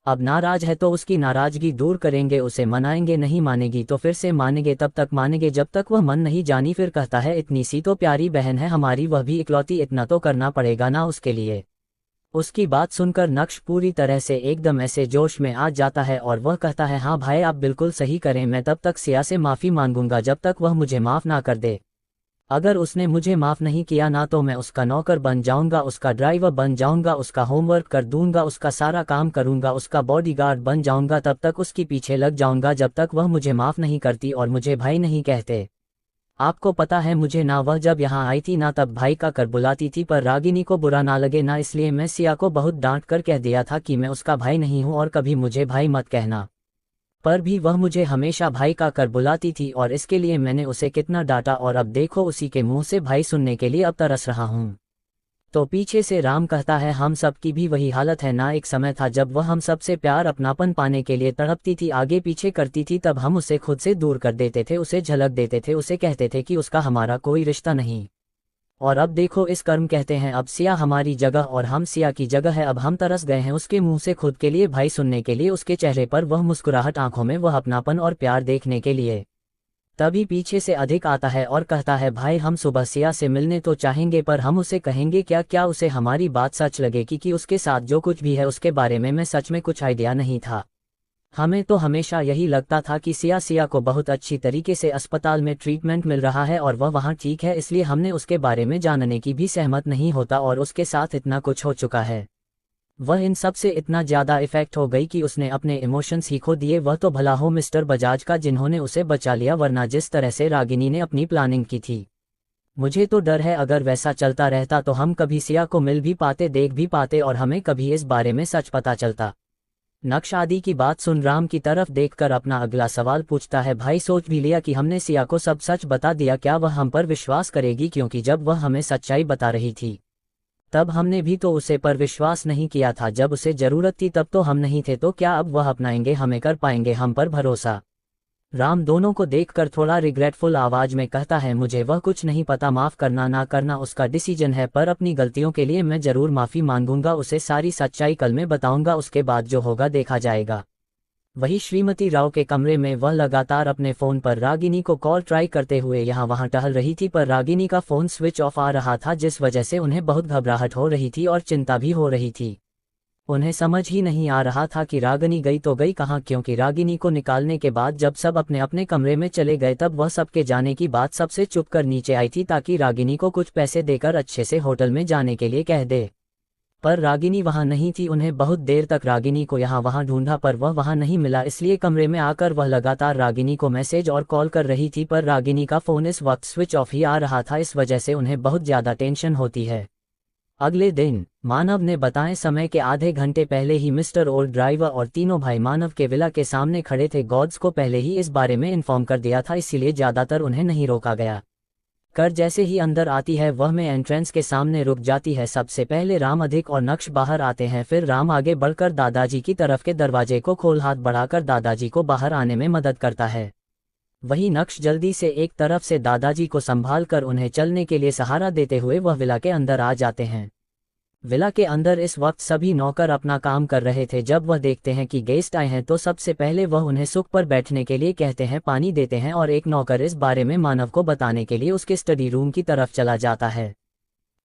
अब नाराज है तो उसकी नाराजगी दूर करेंगे, उसे मनाएंगे, नहीं मानेगी तो फिर से मानेंगे, तब तक मानेंगे जब तक वह मन नहीं जानी। फिर कहता है, इतनी सी तो प्यारी बहन है हमारी, वह भी इकलौती, इतना तो करना पड़ेगा ना उसके लिए। उसकी बात सुनकर नक्श पूरी तरह से एकदम ऐसे जोश में आ जाता है और वह कहता है, हाँ भाई आप बिल्कुल सही करें, मैं तब तक सिया से माफ़ी मांगूंगा जब तक वह मुझे माफ़ ना कर दे। अगर उसने मुझे माफ़ नहीं किया ना तो मैं उसका नौकर बन जाऊंगा, उसका ड्राइवर बन जाऊंगा, उसका होमवर्क कर दूंगा, उसका सारा काम करूंगा, उसका बॉडीगार्ड बन जाऊंगा, तब तक उसके पीछे लग जाऊंगा जब तक वह मुझे माफ़ नहीं करती और मुझे भाई नहीं कहते। आपको पता है मुझे ना, वह जब यहाँ आई थी ना तब भाई का कर बुलाती थी, पर रागिनी को बुरा ना लगे ना, इसलिए मैं सिया को बहुत डांट कर कह दिया था कि मैं उसका भाई नहीं हूँ और कभी मुझे भाई मत कहना। पर भी वह मुझे हमेशा भाई का कर बुलाती थी और इसके लिए मैंने उसे कितना डांटा, और अब देखो उसी के मुंह से भाई सुनने के लिए अब तरस रहा हूँ। तो पीछे से राम कहता है, हम सब की भी वही हालत है ना। एक समय था जब वह हम सब से प्यार अपनापन पाने के लिए तड़पती थी, आगे पीछे करती थी, तब हम उसे खुद से दूर कर देते थे, उसे झलक देते थे, उसे कहते थे कि उसका हमारा कोई रिश्ता नहीं। और अब देखो इस कर्म कहते हैं, अब सिया हमारी जगह और हम सिया की जगह है। अब हम तरस गए हैं उसके मुंह से खुद के लिए, भाई सुनने के लिए, उसके चेहरे पर वह मुस्कुराहट, आंखों में वह अपनापन और प्यार देखने के लिए। तभी पीछे से अधिक आता है और कहता है, भाई हम सुबह सिया से मिलने तो चाहेंगे, पर हम उसे कहेंगे क्या? क्या उसे हमारी बात सच लगेगी कि उसके साथ जो कुछ भी है उसके बारे में सच में कुछ आइडिया नहीं था। हमें तो हमेशा यही लगता था कि सिया को बहुत अच्छी तरीके से अस्पताल में ट्रीटमेंट मिल रहा है और वह वहाँ ठीक है, इसलिए हमने उसके बारे में जानने की भी सहमत नहीं होता, और उसके साथ इतना कुछ हो चुका है। वह इन सब से इतना ज़्यादा इफेक्ट हो गई कि उसने अपने इमोशंस ही खो दिए। वह तो भला हो मिस्टर बजाज का जिन्होंने उसे बचा लिया, वरना जिस तरह से रागिनी ने अपनी प्लानिंग की थी, मुझे तो डर है अगर वैसा चलता रहता तो हम कभी सिया को मिल भी पाते, देख भी पाते, और हमें कभी इस बारे में सच पता चलता। नक्श आदि की बात सुन राम की तरफ देखकर अपना अगला सवाल पूछता है, भाई सोच भी लिया कि हमने सिया को सब सच बता दिया, क्या वह हम पर विश्वास करेगी? क्योंकि जब वह हमें सच्चाई बता रही थी तब हमने भी तो उसे पर विश्वास नहीं किया था। जब उसे जरूरत थी तब तो हम नहीं थे, तो क्या अब वह अपनाएंगे हमें? कर पाएंगे हम पर भरोसा? राम दोनों को देखकर थोड़ा रिग्रेटफुल आवाज में कहता है, मुझे वह कुछ नहीं पता, माफ करना ना करना उसका डिसीजन है, पर अपनी गलतियों के लिए मैं जरूर माफी मांगूंगा, उसे सारी सच्चाई कल में बताऊंगा, उसके बाद जो होगा देखा जाएगा। वही श्रीमती राव के कमरे में वह लगातार अपने फोन पर रागिनी को कॉल ट्राई करते हुए यहाँ वहाँ टहल रही थी, पर रागिनी का फोन स्विच ऑफ आ रहा था, जिस वजह से उन्हें बहुत घबराहट हो रही थी और चिंता भी हो रही थी। उन्हें समझ ही नहीं आ रहा था कि रागिनी गई तो गई कहाँ, क्योंकि रागिनी को निकालने के बाद जब सब अपने अपने कमरे में चले गए तब वह सबके जाने की बात सबसे चुप कर नीचे आई थी, ताकि रागिनी को कुछ पैसे देकर अच्छे से होटल में जाने के लिए कह दे। पर रागिनी वहां नहीं थी। उन्हें बहुत देर तक रागिनी को यहाँ वहां ढूंढा, पर वह वहां नहीं मिला, इसलिए कमरे में आकर वह लगातार रागिनी को मैसेज और कॉल कर रही थी, पर रागिनी का फोन इस वक्त स्विच ऑफ ही आ रहा था। इस वजह से उन्हें बहुत ज्यादा टेंशन होती है। अगले दिन मानव ने बताएं समय के आधे घंटे पहले ही मिस्टर ओल्ड ड्राइवर और तीनों भाई मानव के विला के सामने खड़े थे। गॉड्स को पहले ही इस बारे में इन्फॉर्म कर दिया था, इसीलिए ज्यादातर उन्हें नहीं रोका गया। कर जैसे ही अंदर आती है वह में एंट्रेंस के सामने रुक जाती है। सबसे पहले राम अधिक और नक्श बाहर आते हैं, फिर राम आगे बढ़कर दादाजी की तरफ के दरवाजे को खोल हाथ बढ़ाकर दादाजी को बाहर आने में मदद करता है। वही नक्श जल्दी से एक तरफ से दादाजी को संभाल कर उन्हें चलने के लिए सहारा देते हुए वह विला के अंदर आ जाते हैं। विला के अंदर इस वक्त सभी नौकर अपना काम कर रहे थे। जब वह देखते हैं कि गेस्ट आए हैं तो सबसे पहले वह उन्हें सुख पर बैठने के लिए कहते हैं, पानी देते हैं, और एक नौकर इस बारे में मानव को बताने के लिए उसके स्टडी रूम की तरफ चला जाता है।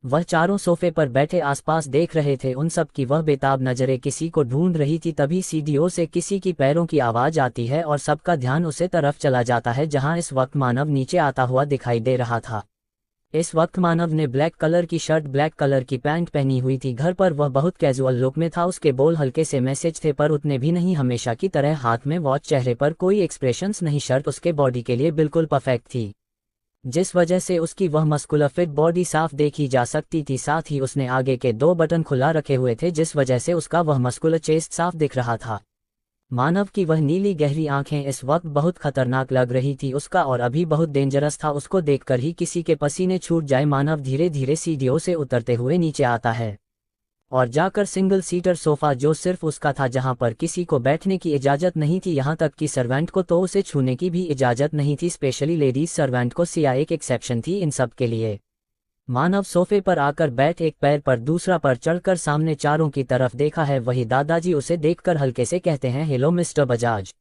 वह चारों सोफे पर बैठे आसपास देख रहे थे, उन सब की वह बेताब नजरें किसी को ढूंढ रही थी। तभी सीढ़ियों से किसी की पैरों की आवाज आती है और सबका ध्यान उसे तरफ चला जाता है जहां इस वक्त मानव नीचे आता हुआ दिखाई दे रहा था। इस वक्त मानव ने ब्लैक कलर की शर्ट, ब्लैक कलर की पैंट पहनी हुई थी। घर पर वह बहुत कैजुअल लुक में था। उसके बोल हल्के से मैसेज थे, पर उतने भी नहीं। हमेशा की तरह हाथ में वॉच, चेहरे पर कोई एक्सप्रेशंस नहीं। शर्ट उसके बॉडी के लिए बिल्कुल परफेक्ट थी, जिस वजह से उसकी वह मस्कुलर फिट बॉडी साफ देखी जा सकती थी। साथ ही उसने आगे के 2 बटन खुला रखे हुए थे, जिस वजह से उसका वह मस्कुलर चेस्ट साफ दिख रहा था। मानव की वह नीली गहरी आंखें इस वक्त बहुत खतरनाक लग रही थी उसका, और अभी बहुत डेंजरस था। उसको देखकर ही किसी के पसीने छूट जाए। मानव धीरे धीरे सीढ़ियों से उतरते हुए नीचे आता है और जाकर सिंगल सीटर सोफा जो सिर्फ उसका था, जहां पर किसी को बैठने की इजाजत नहीं थी, यहां तक कि सर्वेंट को तो उसे छूने की भी इजाजत नहीं थी, स्पेशली लेडीज सर्वेंट को। सिया एक एक्सेप्शन थी इन सब के लिए। मानव सोफे पर आकर बैठ एक पैर पर दूसरा पर चढ़कर सामने चारों की तरफ देखा है। वही दादाजी उसे देखकर हल्के से कहते हैं, हेलो मिस्टर बजाज।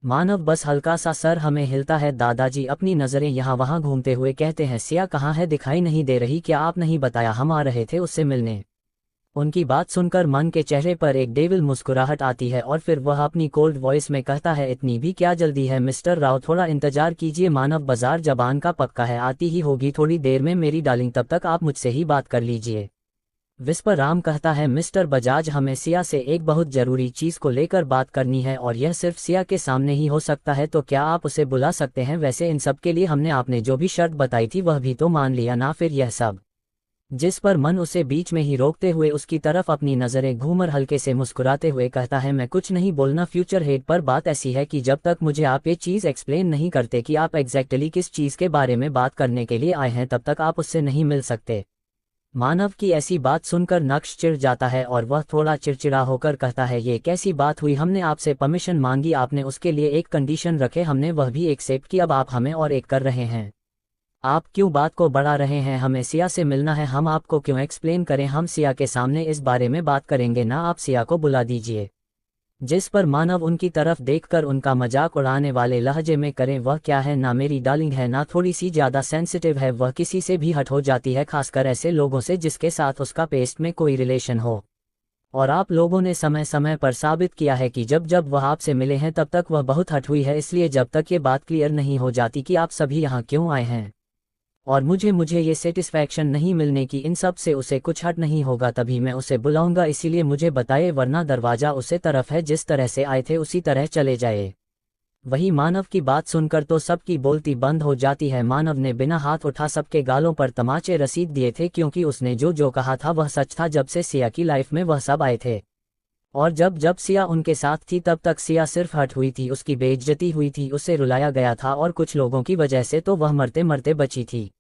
मानव बस हल्का सा सर हमें हिलता है। दादाजी अपनी नजरें यहाँ वहाँ घूमते हुए कहते हैं, सिया कहाँ है? दिखाई नहीं दे रही क्या? आप नहीं बताया हम आ रहे थे उससे मिलने। उनकी बात सुनकर मन के चेहरे पर एक डेविल मुस्कुराहट आती है और फिर वह अपनी कोल्ड वॉइस में कहता है, इतनी भी क्या जल्दी है मिस्टर राव, थोड़ा इंतजार कीजिए। मानव बाजार जबान का पक्का है, आती ही होगी थोड़ी देर में मेरी डार्लिंग, तब तक आप मुझसे ही बात कर लीजिए। विस्पर राम कहता है, मिस्टर बजाज हमें सिया से एक बहुत जरूरी चीज को लेकर बात करनी है और यह सिर्फ सिया के सामने ही हो सकता है, तो क्या आप उसे बुला सकते हैं? वैसे इन सब के लिए हमने आपने जो भी शर्त बताई थी वह भी तो मान लिया ना, फिर यह सब। जिस पर मन उसे बीच में ही रोकते हुए उसकी तरफ अपनी नजरें घूमर हल्के से मुस्कुराते हुए कहता है, मैं कुछ नहीं बोलना फ्यूचर हेड, पर बात ऐसी है कि जब तक मुझे आप ये चीज़ एक्सप्लेन नहीं करते कि आप एग्जैक्टली किस चीज़ के बारे में बात करने के लिए आए हैं, तब तक आप उससे नहीं मिल सकते। मानव की ऐसी बात सुनकर नक्श चिढ़ जाता है और वह थोड़ा चिड़चिड़ा होकर कहता है, ये कैसी बात हुई, हमने आपसे परमिशन मांगी, आपने उसके लिए एक कंडीशन रखे, हमने वह भी एक्सेप्ट की, अब आप हमें और एक कर रहे हैं। आप क्यों बात को बढ़ा रहे हैं, हमें सिया से मिलना है, हम आपको क्यों एक्सप्लेन करें, हम सिया के सामने इस बारे में बात करेंगे ना, आप सिया को बुला दीजिए। जिस पर मानव उनकी तरफ देखकर उनका मजाक उड़ाने वाले लहजे में करें, वह क्या है, ना मेरी डार्लिंग है, ना थोड़ी सी ज़्यादा सेंसिटिव है, वह किसी से भी हट हो जाती है, खासकर ऐसे लोगों से जिसके साथ उसका पेस्ट में कोई रिलेशन हो। और आप लोगों ने समय समय पर साबित किया है कि जब जब वह आपसे मिले हैं तब तक वह बहुत हट हुई है, इसलिए जब तक ये बात क्लियर नहीं हो जाती कि आप सभी यहाँ क्यों आए हैं और मुझे ये सेटिस्फैक्शन नहीं मिलने की इन सब से उसे कुछ हट नहीं होगा, तभी मैं उसे बुलाऊंगा, इसीलिए मुझे बताइए, वरना दरवाज़ा उसे तरफ है, जिस तरह से आए थे उसी तरह चले जाए। वही मानव की बात सुनकर तो सबकी बोलती बंद हो जाती है। मानव ने बिना हाथ उठा सबके गालों पर तमाचे रसीद दिए थे, क्योंकि उसने जो जो कहा था वह सच था। जब से सिया की लाइफ में वह सब आए थे और जब जब सिया उनके साथ थी तब तक सिया सिर्फ हट हुई थी, उसकी बेइज्जती हुई थी, उसे रुलाया गया था और कुछ लोगों की वजह से तो वह मरते मरते बची थी।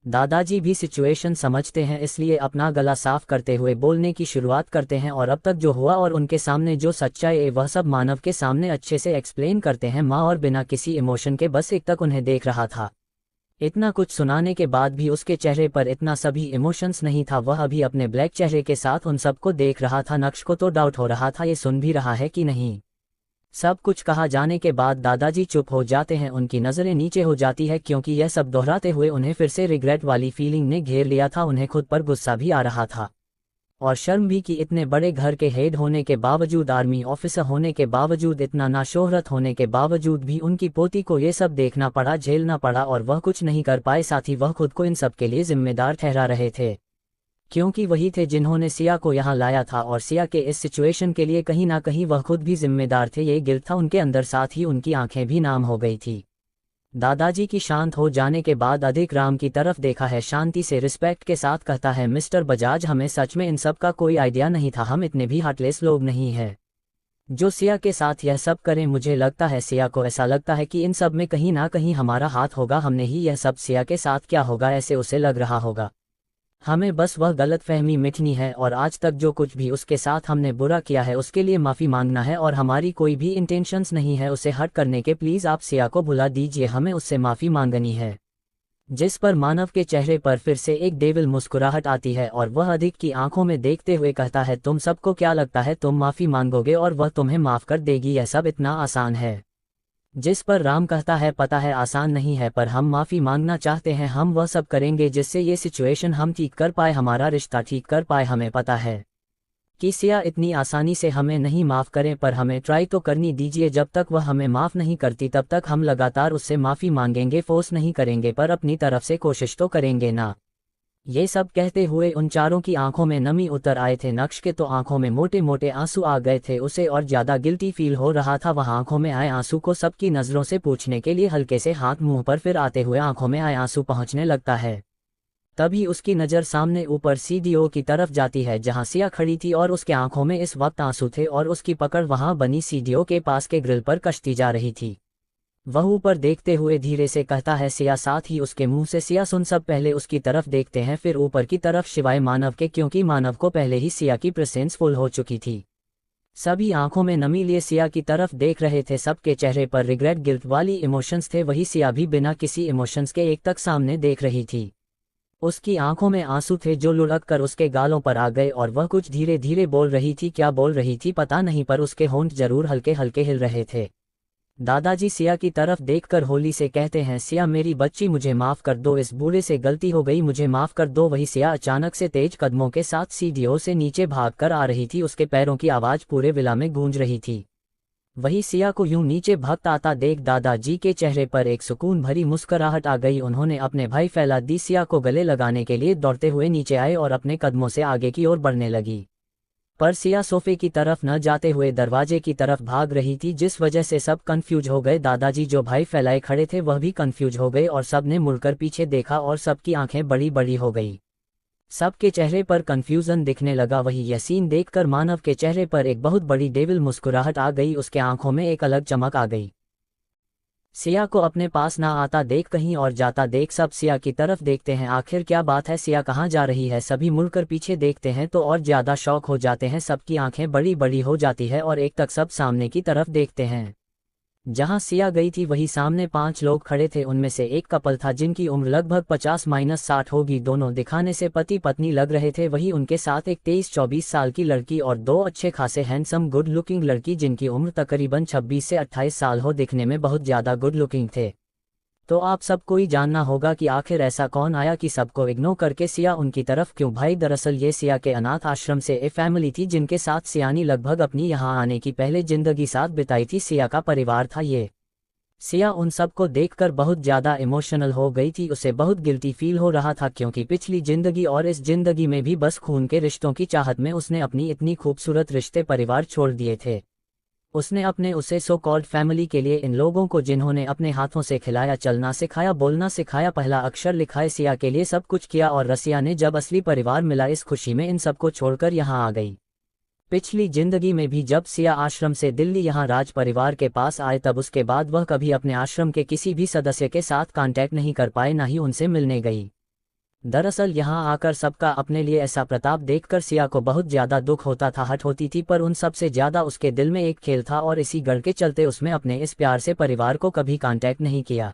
दादाजी भी सिचुएशन समझते हैं, इसलिए अपना गला साफ करते हुए बोलने की शुरुआत करते हैं और अब तक जो हुआ और उनके सामने जो सच्चाई है वह सब मानव के सामने अच्छे से एक्सप्लेन करते हैं। माँ और बिना किसी इमोशन के बस एक तक उन्हें देख रहा था। इतना कुछ सुनाने के बाद भी उसके चेहरे पर इतना सभी इमोशंस नहीं था, वह अभी अपने ब्लैक चेहरे के साथ उन सबको देख रहा था। नक्श को तो डाउट हो रहा था ये सुन भी रहा है कि नहीं। सब कुछ कहा जाने के बाद दादाजी चुप हो जाते हैं, उनकी नज़रें नीचे हो जाती है, क्योंकि यह सब दोहराते हुए उन्हें फिर से रिग्रेट वाली फीलिंग ने घेर लिया था। उन्हें खुद पर गुस्सा भी आ रहा था और शर्म भी कि इतने बड़े घर के हेड होने के बावजूद, आर्मी ऑफिसर होने के बावजूद, इतना नाशोहरत होने के बावजूद भी उनकी पोती को ये सब देखना पड़ा, झेलना पड़ा और वह कुछ नहीं कर पाए। साथ ही वह खुद को इन सब के लिए जिम्मेदार ठहरा रहे थे, क्योंकि वही थे जिन्होंने सिया को यहाँ लाया था और सिया के इस सिचुएशन के लिए कहीं ना कहीं वह खुद भी जिम्मेदार थे। ये गिल्ट था उनके अंदर, साथ ही उनकी आंखें भी नाम हो गई थी। दादाजी की शांत हो जाने के बाद अधिक राम की तरफ देखा है, शांति से रिस्पेक्ट के साथ कहता है, मिस्टर बजाज, हमें सच में इन सब का कोई आइडिया नहीं था, हम इतने भी हार्टलेस लोग नहीं हैं जो सिया के साथ यह सब करें। मुझे लगता है सिया को ऐसा लगता है कि इन सब में कहीं ना कहीं हमारा हाथ होगा, हमने ही यह सब सिया के साथ क्या होगा ऐसे उसे लग रहा होगा। हमें बस वह गलतफहमी मिटनी है और आज तक जो कुछ भी उसके साथ हमने बुरा किया है उसके लिए माफ़ी मांगना है और हमारी कोई भी इंटेंशंस नहीं है उसे हर्ट करने के। प्लीज़ आप सिया को भुला दीजिए, हमें उससे माफ़ी मांगनी है। जिस पर मानव के चेहरे पर फिर से एक डेविल मुस्कुराहट आती है और वह अधिक की आंखों में देखते हुए कहता है, तुम सबको क्या लगता है तुम माफ़ी मांगोगे और वह तुम्हें माफ़ कर देगी, यह सब इतना आसान है। जिस पर राम कहता है, पता है आसान नहीं है, पर हम माफ़ी मांगना चाहते हैं, हम वह सब करेंगे जिससे ये सिचुएशन हम ठीक कर पाए, हमारा रिश्ता ठीक कर पाए। हमें पता है कि सिया इतनी आसानी से हमें नहीं माफ़ करें, पर हमें ट्राई तो करनी दीजिए। जब तक वह हमें माफ़ नहीं करती तब तक हम लगातार उससे माफ़ी मांगेंगे, फोर्स नहीं करेंगे, पर अपनी तरफ से कोशिश तो करेंगे ना। ये सब कहते हुए उन चारों की आंखों में नमी उतर आए थे। नक्श के तो आंखों में मोटे मोटे आंसू आ गए थे, उसे और ज्यादा गिल्टी फील हो रहा था। वह आंखों में आए आंसू को सबकी नज़रों से पूछने के लिए हल्के से हाथ मुंह पर फिर आते हुए आंखों में आए आंसू पहुंचने लगता है। तभी उसकी नज़र सामने ऊपर सीडीओ की तरफ जाती है जहां सिया खड़ी थी और उसके आंखों में इस वक्त आंसू थे और उसकी पकड़ वहां बनी सीडीओ के पास के ग्रिल पर कश्ती जा रही थी। वह ऊपर देखते हुए धीरे से कहता है, सिया। साथ ही उसके मुंह से सिया सुन सब पहले उसकी तरफ देखते हैं, फिर ऊपर की तरफ, शिवाय मानव के, क्योंकि मानव को पहले ही सिया की प्रेजेंस फुल हो चुकी थी। सभी आंखों में नमी लिए सिया की तरफ देख रहे थे, सबके चेहरे पर रिग्रेट, गिल्ट वाली इमोशंस थे। वही सिया भी बिना किसी इमोशंस के एक तक सामने देख रही थी। उसकी आंखों में आंसू थे जो लुढ़क कर उसके गालों पर आ गए और वह कुछ धीरे धीरे बोल रही थी। क्या बोल रही थी पता नहीं, पर उसके होंठ जरूर हल्के हल्के हिल रहे थे। दादाजी सिया की तरफ देखकर होली से कहते हैं, सिया मेरी बच्ची, मुझे माफ़ कर दो, इस बूढ़े से गलती हो गई, मुझे माफ़ कर दो। वही सिया अचानक से तेज कदमों के साथ सीढ़ियों से नीचे भागकर आ रही थी, उसके पैरों की आवाज़ पूरे विला में गूंज रही थी। वही सिया को यूं नीचे भागता आता देख दादाजी के चेहरे पर एक सुकून भरी मुस्कुराहट आ गई। उन्होंने अपने भाई फैला दी, सिया को गले लगाने के लिए दौड़ते हुए नीचे आए और अपने कदमों से आगे की ओर बढ़ने लगी। पर सिया सोफे की तरफ न जाते हुए दरवाजे की तरफ भाग रही थी, जिस वजह से सब कंफ्यूज हो गए। दादाजी जो भाई फैलाए खड़े थे वह भी कंफ्यूज हो गए और सब ने मुड़कर पीछे देखा और सबकी आंखें बड़ी बड़ी हो गई। सबके चेहरे पर कंफ्यूजन दिखने लगा। वही यह सीन देखकर मानव के चेहरे पर एक बहुत बड़ी डेविल मुस्कुराहट आ गई, उसके आंखों में एक अलग चमक आ गई। सिया को अपने पास ना आता देख कहीं और जाता देख सब सिया की तरफ देखते हैं। आखिर क्या बात है, सिया कहाँ जा रही है। सभी मुड़कर पीछे देखते हैं तो और ज्यादा शौक हो जाते हैं। सबकी आंखें बड़ी बड़ी हो जाती है और एक तक सब सामने की तरफ देखते हैं। जहां सिया गई थी वही सामने 5 लोग खड़े थे। उनमें से एक कपल था जिनकी उम्र लगभग 50-60 होगी। दोनों दिखाने से पति पत्नी लग रहे थे। वही उनके साथ एक 23-24 साल की लड़की और 2 अच्छे खासे हैंडसम गुड लुकिंग लड़की जिनकी उम्र तकरीबन 26 से 28 साल हो, दिखने में बहुत ज्यादा गुड लुकिंग थे। तो आप सबको ही जानना होगा कि आखिर ऐसा कौन आया कि सबको इग्नोर करके सिया उनकी तरफ क्यों भाई। दरअसल ये सिया के अनाथ आश्रम से एक फैमिली थी जिनके साथ सिया ने लगभग अपनी यहाँ आने की पहले जिंदगी साथ बिताई थी। सिया का परिवार था ये। सिया उन सबको देखकर बहुत ज्यादा इमोशनल हो गई थी। उसे बहुत गिल्टी फील हो रहा था क्योंकि पिछली जिंदगी और इस जिंदगी में भी बस खून के रिश्तों की चाहत में उसने अपनी इतनी खूबसूरत रिश्ते परिवार छोड़ दिए थे। उसने अपने उसे सो कॉल्ड फैमिली के लिए इन लोगों को जिन्होंने अपने हाथों से खिलाया, चलना सिखाया, बोलना सिखाया, पहला अक्षर लिखाए, सिया के लिए सब कुछ किया। और रसिया ने जब असली परिवार मिला इस खुशी में इन सबको छोड़कर यहाँ आ गई। पिछली जिंदगी में भी जब सिया आश्रम से दिल्ली यहाँ राज परिवार के पास आए तब उसके बाद वह कभी अपने आश्रम के किसी भी सदस्य के साथ कांटेक्ट नहीं कर पाए, ना ही उनसे मिलने गई। दरअसल यहाँ आकर सबका अपने लिए ऐसा प्रताप देखकर सिया को बहुत ज्यादा दुख होता था, हट होती थी, पर उन सबसे ज्यादा उसके दिल में एक खेल था और इसी गढ़ के चलते उसने अपने इस प्यार से परिवार को कभी कांटेक्ट नहीं किया।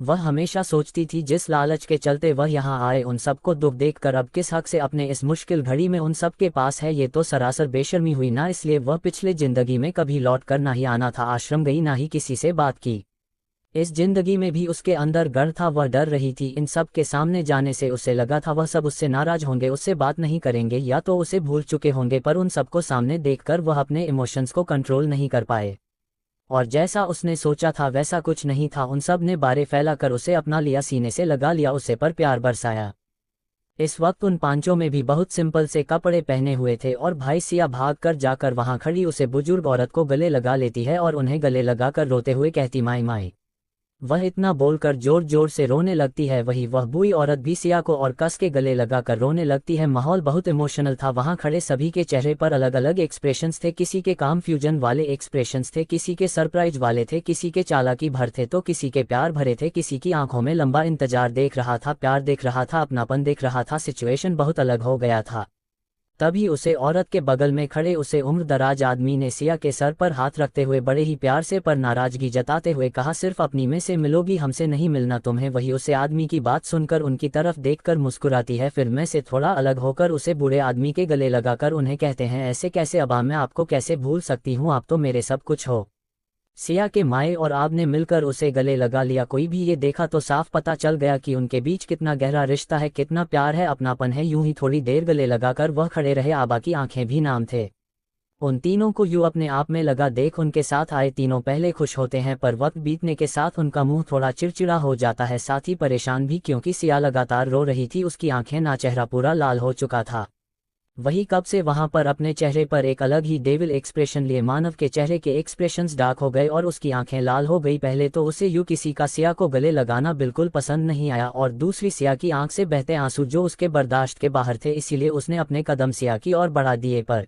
वह हमेशा सोचती थी जिस लालच के चलते वह यहाँ आए उन सबको दुख देखकर अब किस हक से अपने इस मुश्किल घड़ी में उन सब के पास है, ये तो सरासर बेशर्मी हुई ना। इसलिए वह पिछले जिंदगी में कभी लौट कर ना ही आना था आश्रम गई, ना ही किसी से बात की। इस जिंदगी में भी उसके अंदर डर था, वह डर रही थी इन सब के सामने जाने से। उसे लगा था वह सब उससे नाराज होंगे, उससे बात नहीं करेंगे या तो उसे भूल चुके होंगे, पर उन सबको सामने देखकर वह अपने इमोशंस को कंट्रोल नहीं कर पाए। और जैसा उसने सोचा था वैसा कुछ नहीं था। उन सब ने बारे फैलाकर उसे अपना लिया, सीने से लगा लिया, उसे पर प्यार बरसाया। इस वक्त उन पांचों में भी बहुत सिंपल से कपड़े पहने हुए थे और भाई सिया भाग कर जाकर वहां खड़ी उसे बुजुर्ग औरत को गले लगा लेती है और उन्हें गले लगाकर रोते हुए कहती माई माई। वह इतना बोलकर जोर जोर से रोने लगती है। वही वह बूढ़ी औरत भी सिया को और कस के गले लगाकर रोने लगती है। माहौल बहुत इमोशनल था। वहां खड़े सभी के चेहरे पर अलग अलग एक्सप्रेशंस थे। किसी के कंफ्यूजन वाले एक्सप्रेशंस थे, किसी के सरप्राइज वाले थे, किसी के चालाकी भर थे तो किसी के प्यार भरे थे, किसी की आंखों में लंबा इंतजार देख रहा था, प्यार देख रहा था, अपनापन देख रहा था। सिचुएशन बहुत अलग हो गया था। तभी उसे औरत के बगल में खड़े उसे उम्र दराज आदमी ने सिया के सर पर हाथ रखते हुए बड़े ही प्यार से पर नाराजगी जताते हुए कहा, सिर्फ अपनी में से मिलोगी, हमसे नहीं मिलना तुम्हें। वही उसे आदमी की बात सुनकर उनकी तरफ देखकर मुस्कुराती है, फिर में से थोड़ा अलग होकर उसे बूढ़े आदमी के गले लगाकर उन्हें कहते हैं, ऐसे कैसे अबा, मैं आपको कैसे भूल सकती हूँ, आप तो मेरे सब कुछ हो। सिया के माए और आब ने मिलकर उसे गले लगा लिया। कोई भी ये देखा तो साफ पता चल गया कि उनके बीच कितना गहरा रिश्ता है, कितना प्यार है, अपनापन है। यूं ही थोड़ी देर गले लगाकर वह खड़े रहे। आबा की आंखें भी नाम थे। उन तीनों को यूं अपने आप में लगा देख उनके साथ आए तीनों पहले खुश होते हैं पर वक्त बीतने के साथ उनका मुंह थोड़ा चिड़चिड़ा हो जाता है, साथ ही परेशान भी, क्योंकि सिया लगातार रो रही थी। उसकी आंखें ना चेहरा पूरा लाल हो चुका था। वही कब से वहां पर अपने चेहरे पर एक अलग ही डेविल एक्सप्रेशन लिए मानव के चेहरे के एक्सप्रेशंस डार्क हो गए और उसकी आंखें लाल हो गई। पहले तो उसे यूं किसी का सिया को गले लगाना बिल्कुल पसंद नहीं आया और दूसरी सिया की आंख से बहते आंसू जो उसके बर्दाश्त के बाहर थे, इसीलिए उसने अपने कदम सिया की ओर बढ़ा दिए। पर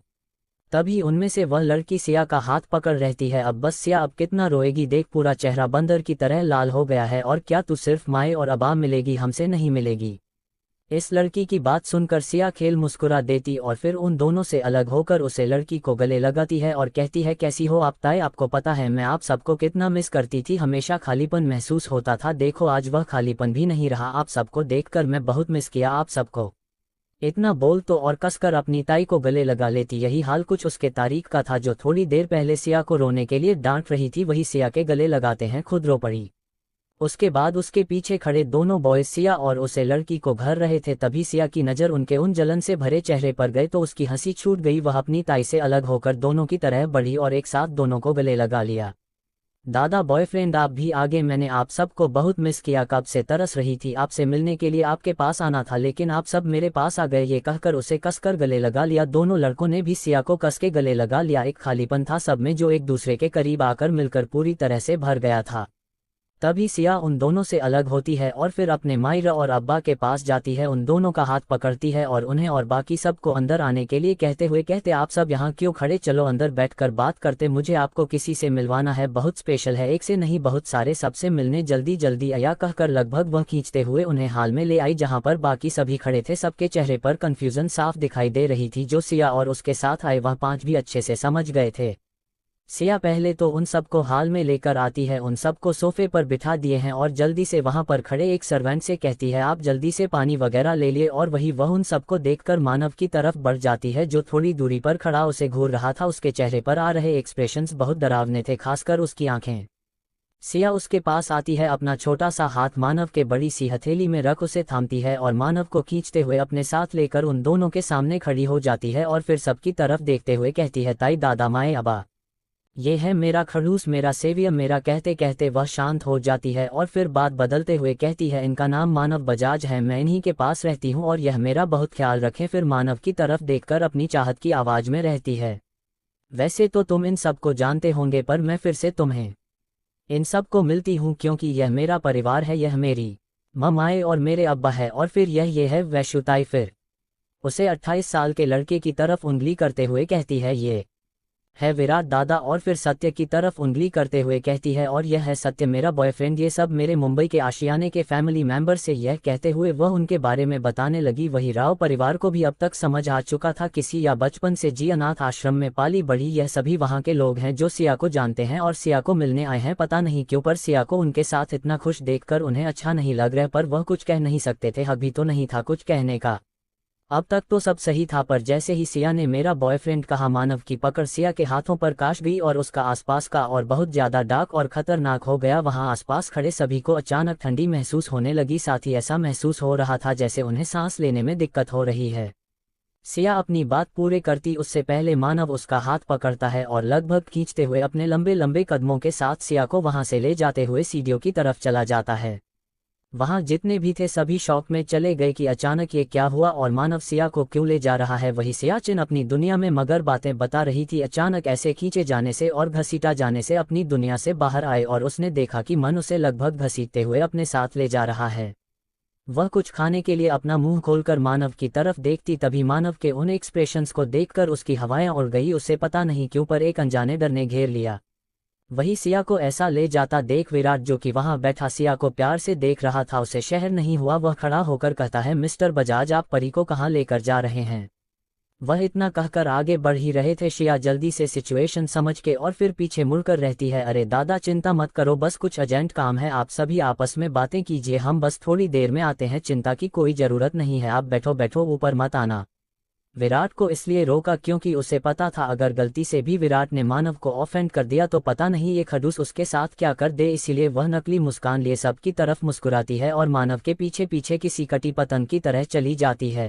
तभी उनमें से वह लड़की सिया का हाथ पकड़ रहती है। अब बस सिया, अब कितना रोएगी देख, पूरा चेहरा बंदर की तरह लाल हो गया है। और क्या तू सिर्फ माए और अबा मिलेगी, हमसे नहीं मिलेगी? इस लड़की की बात सुनकर सिया खेल मुस्कुरा देती और फिर उन दोनों से अलग होकर उसे लड़की को गले लगाती है और कहती है, कैसी हो आप ताई, आपको पता है मैं आप सबको कितना मिस करती थी, हमेशा खालीपन महसूस होता था, देखो आज वह खालीपन भी नहीं रहा, आप सबको देखकर मैं बहुत मिस किया आप सबको। इतना बोल तो और कसकर अपनी ताई को गले लगा लेती। यही हाल कुछ उसके तारीख का था जो थोड़ी देर पहले सिया को रोने के लिए डांट रही थी, वही सिया के गले लगाते हैं खुद रो पड़ी। उसके बाद उसके पीछे खड़े दोनों बॉयज सिया और उसे लड़की को घर रहे थे। तभी सिया की नज़र उनके उन जलन से भरे चेहरे पर गई तो उसकी हंसी छूट गई। वह अपनी ताई से अलग होकर दोनों की तरह बढ़ी और एक साथ दोनों को गले लगा लिया। दादा बॉयफ्रेंड आप भी आगे, मैंने आप सबको बहुत मिस किया, कब से तरस रही थी आपसे मिलने के लिए, आपके पास आना था लेकिन आप सब मेरे पास आ गए। ये कहकर उसे कसकर गले लगा लिया। दोनों लड़कों ने भी सिया को कस के गले लगा लिया। एक खालीपन था सब में जो एक दूसरे के करीब आकर मिलकर पूरी तरह से भर गया था। तभी सिया उन दोनों से अलग होती है और फिर अपने मायरा और अब्बा के पास जाती है, उन दोनों का हाथ पकड़ती है और उन्हें और बाकी सबको अंदर आने के लिए कहते आप सब यहाँ क्यों खड़े, चलो अंदर बैठकर बात करते, मुझे आपको किसी से मिलवाना है, बहुत स्पेशल है, एक से नहीं बहुत सारे, सबसे मिलने जल्दी जल्दी आया कहकर लगभग वह खींचते हुए उन्हें हाल में ले आई जहाँ पर बाकी सभी खड़े थे। सबके चेहरे पर कन्फ्यूजन साफ दिखाई दे रही थी। जो सिया और उसके साथ आए वह 5 भी अच्छे से समझ गए थे। सिया पहले तो उन सबको हाल में लेकर आती है, उन सबको सोफे पर बिठा दिए हैं और जल्दी से वहां पर खड़े एक सर्वेंट से कहती है आप जल्दी से पानी वगैरह ले लिए, और वह उन सबको देखकर मानव की तरफ बढ़ जाती है जो थोड़ी दूरी पर खड़ा उसे घूर रहा था। उसके चेहरे पर आ रहे एक्सप्रेशंस बहुत डरावने थे, खासकर उसकी आंखें। सिया उसके पास आती है, अपना छोटा सा हाथ मानव के बड़ी सी हथेली में रख उसे थामती है और मानव को खींचते हुए अपने साथ लेकर उन दोनों के सामने खड़ी हो जाती है और फिर सबकी तरफ देखते हुए कहती है ताई, दादा, माए, अबा, ये है मेरा खड़ूस, मेरा सेवियर, मेरा। कहते कहते वह शांत हो जाती है और फिर बात बदलते हुए कहती है इनका नाम मानव बजाज है, मैं इन्हीं के पास रहती हूँ और यह मेरा बहुत ख्याल रखें। फिर मानव की तरफ देखकर अपनी चाहत की आवाज में रहती है, वैसे तो तुम इन सबको जानते होंगे पर मैं फिर से तुम्हें इन सबको मिलती हूँ क्योंकि यह मेरा परिवार है, यह मेरी ममाए और मेरे अब्बा है, और फिर ये है वैशुताई। फिर उसे 28 साल के लड़के की तरफ उंगली करते हुए कहती है ये है विराट दादा, और फिर सत्य की तरफ उंगली करते हुए कहती है और यह है सत्य मेरा बॉयफ्रेंड, ये सब मेरे मुंबई के आशियाने के फैमिली मेंबर से। यह कहते हुए वह उनके बारे में बताने लगी। वही राव परिवार को भी अब तक समझ आ चुका था, किसी या बचपन से जी अनाथ आश्रम में पाली बढ़ी, यह सभी वहाँ के लोग हैं जो सिया को जानते हैं और सिया को मिलने आए हैं। पता नहीं क्यों पर सिया को उनके साथ इतना खुश देखकर उन्हें अच्छा नहीं लग रहा, पर वह कुछ कह नहीं सकते थे, हक भी तो नहीं था कुछ कहने का। अब तक तो सब सही था, पर जैसे ही सिया ने मेरा बॉयफ्रेंड कहा, मानव की पकड़ सिया के हाथों पर काश गई और उसका आसपास का और बहुत ज्यादा डार्क और खतरनाक हो गया। वहां आसपास खड़े सभी को अचानक ठंडी महसूस होने लगी, साथ ही ऐसा महसूस हो रहा था जैसे उन्हें सांस लेने में दिक्कत हो रही है। सिया अपनी बात पूरे करती उससे पहले मानव उसका हाथ पकड़ता है और लगभग खींचते हुए अपने लंबे लंबे कदमों के साथ सिया को वहां से ले जाते हुए सीढ़ियों की तरफ चला जाता है। वहां जितने भी थे सभी शौक में चले गए कि अचानक ये क्या हुआ और मानव सिया को क्यों ले जा रहा है। वही सियाचिन अपनी दुनिया में मगर बातें बता रही थी, अचानक ऐसे खींचे जाने से और घसीटा जाने से अपनी दुनिया से बाहर आए और उसने देखा कि मन उसे लगभग घसीटते हुए अपने साथ ले जा रहा है। वह कुछ खाने के लिए अपना मुंह खोलकर मानव की तरफ देखती, तभी मानव के उन एक्सप्रेशंस को देखकर उसकी हवाएं उड़ गई। उसे पता नहीं क्यों पर एक अनजाने डर ने घेर लिया। वही सिया को ऐसा ले जाता देख विराट, जो कि वहां बैठा सिया को प्यार से देख रहा था, उसे शहर नहीं हुआ। वह खड़ा होकर कहता है मिस्टर बजाज, आप परी को कहाँ लेकर जा रहे हैं। वह इतना कहकर आगे बढ़ ही रहे थे, सिया जल्दी से सिचुएशन समझ के और फिर पीछे मुड़कर रहती है, अरे दादा चिंता मत करो, बस कुछ अर्जेंट काम है, आप सभी आपस में बातें कीजिए, हम बस थोड़ी देर में आते हैं, चिंता की कोई जरूरत नहीं है, आप बैठो बैठो, ऊपर मत आना। विराट को इसलिए रोका क्योंकि उसे पता था अगर गलती से भी विराट ने मानव को ऑफेंड कर दिया तो पता नहीं ये खड़ूस उसके साथ क्या कर दे, इसीलिए वह नकली मुस्कान लिए सबकी तरफ मुस्कुराती है और मानव के पीछे पीछे किसी कटी पतंग की तरह चली जाती है।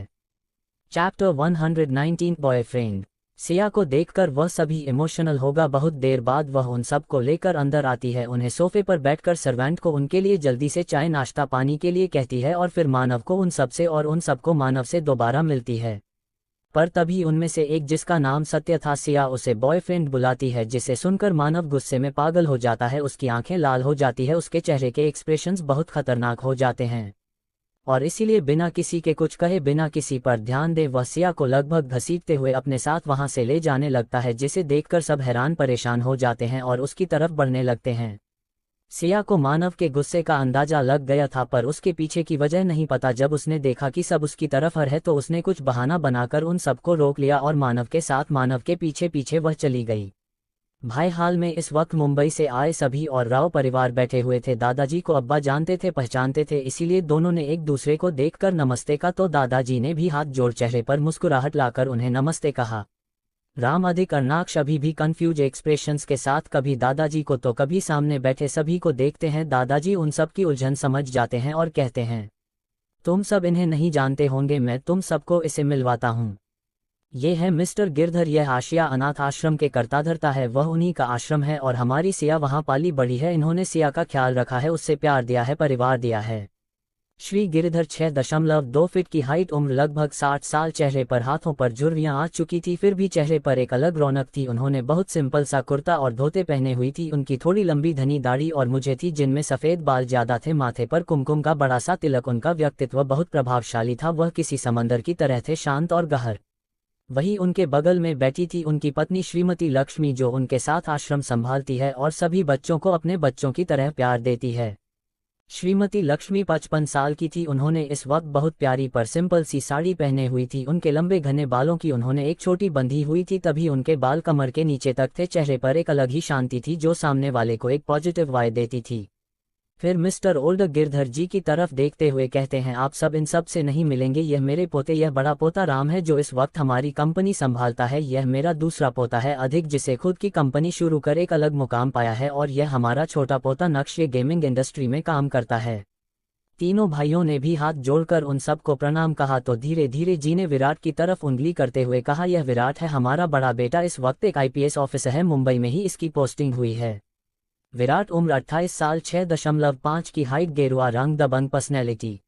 Chapter 119 boyfriend. सिया को देखकर वह सभी इमोशनल होगा। बहुत देर बाद वह उन सबको लेकर अंदर आती है, उन्हें सोफे पर बैठकर सर्वेंट को उनके लिए जल्दी से चाय नाश्ता पानी के लिए कहती है और फिर मानव को उन सबसे और उन सबको मानव से दोबारा मिलती है। पर तभी उनमें से एक जिसका नाम सत्य था, सिया उसे बॉयफ्रेंड बुलाती है, जिसे सुनकर मानव गुस्से में पागल हो जाता है, उसकी आंखें लाल हो जाती है, उसके चेहरे के एक्सप्रेशंस बहुत खतरनाक हो जाते हैं और इसीलिए बिना किसी के कुछ कहे बिना किसी पर ध्यान दे वह सिया को लगभग घसीटते हुए अपने साथ वहां से ले जाने लगता है, जिसे देखकर सब हैरान परेशान हो जाते हैं और उसकी तरफ बढ़ने लगते हैं। सिया को मानव के गुस्से का अंदाजा लग गया था, पर उसके पीछे की वजह नहीं पता। जब उसने देखा कि सब उसकी तरफ है तो उसने कुछ बहाना बनाकर उन सबको रोक लिया और मानव के साथ मानव के पीछे पीछे वह चली गई। भाई हाल में इस वक्त मुंबई से आए सभी और राव परिवार बैठे हुए थे। दादाजी को अब्बा जानते थे, पहचानते थे, इसीलिए दोनों ने एक दूसरे को देखकर नमस्ते का तो दादाजी ने भी हाथ जोड़ चेहरे पर मुस्कुराहट लाकर उन्हें नमस्ते कहा। राम अधिक अर्नाक्ष अभी भी कंफ्यूज एक्सप्रेशंस के साथ कभी दादाजी को तो कभी सामने बैठे सभी को देखते हैं। दादाजी उन सब की उलझन समझ जाते हैं और कहते हैं तुम सब इन्हें नहीं जानते होंगे, मैं तुम सबको इसे मिलवाता हूँ। ये है मिस्टर गिरधर, यह आशिया अनाथ आश्रम के कर्ताधर्ता है, वह उन्हीं का आश्रम है और हमारी सिया वहाँ पाली बढ़ी है। इन्होंने सिया का ख्याल रखा है, उससे प्यार दिया है, परिवार दिया है। श्री गिरधर 6.2 फीट की हाइट, उम्र लगभग 60 साल, चेहरे पर हाथों पर झुर्रियां आ चुकी थी, फिर भी चेहरे पर एक अलग रौनक थी। उन्होंने बहुत सिंपल सा कुर्ता और धोते पहने हुई थी। उनकी थोड़ी लंबी घनी दाढ़ी और मुझे थी जिनमें सफ़ेद बाल ज़्यादा थे, माथे पर कुमकुम का बड़ा सा तिलक। उनका व्यक्तित्व बहुत प्रभावशाली था, वह किसी समंदर की तरह थे, शांत और गहर। वही उनके बगल में बैठी थी उनकी पत्नी श्रीमती लक्ष्मी, जो उनके साथ आश्रम संभालती है और सभी बच्चों को अपने बच्चों की तरह प्यार देती है। श्रीमती लक्ष्मी 55 साल की थी। उन्होंने इस वक्त बहुत प्यारी पर सिंपल सी साड़ी पहने हुई थी। उनके लंबे घने बालों की उन्होंने एक छोटी बंधी हुई थी, तभी उनके बाल कमर के नीचे तक थे। चेहरे पर एक अलग ही शांति थी जो सामने वाले को एक पॉजिटिव वाइब देती थी। फिर मिस्टर ओल्ड गिरधर जी की तरफ देखते हुए कहते हैं, आप सब इन सब से नहीं मिलेंगे। यह मेरे पोते, यह बड़ा पोता राम है जो इस वक्त हमारी कंपनी संभालता है। यह मेरा दूसरा पोता है अधिक, जिसे खुद की कंपनी शुरू कर एक अलग मुकाम पाया है। और यह हमारा छोटा पोता नक्श, ये गेमिंग इंडस्ट्री में काम करता है। तीनों भाइयों ने भी हाथ जोड़कर उन सबको प्रणाम कहा तो धीरे धीरे जी ने विराट की तरफ उंगली करते हुए कहा, यह विराट है हमारा बड़ा बेटा, इस वक्त एक आईपीएस ऑफिसर है, मुंबई में ही इसकी पोस्टिंग हुई है। विराट उम्र 28 साल, 6.5 की हाइट, गेरुआ रंग, दबंग पर्सनैलिटी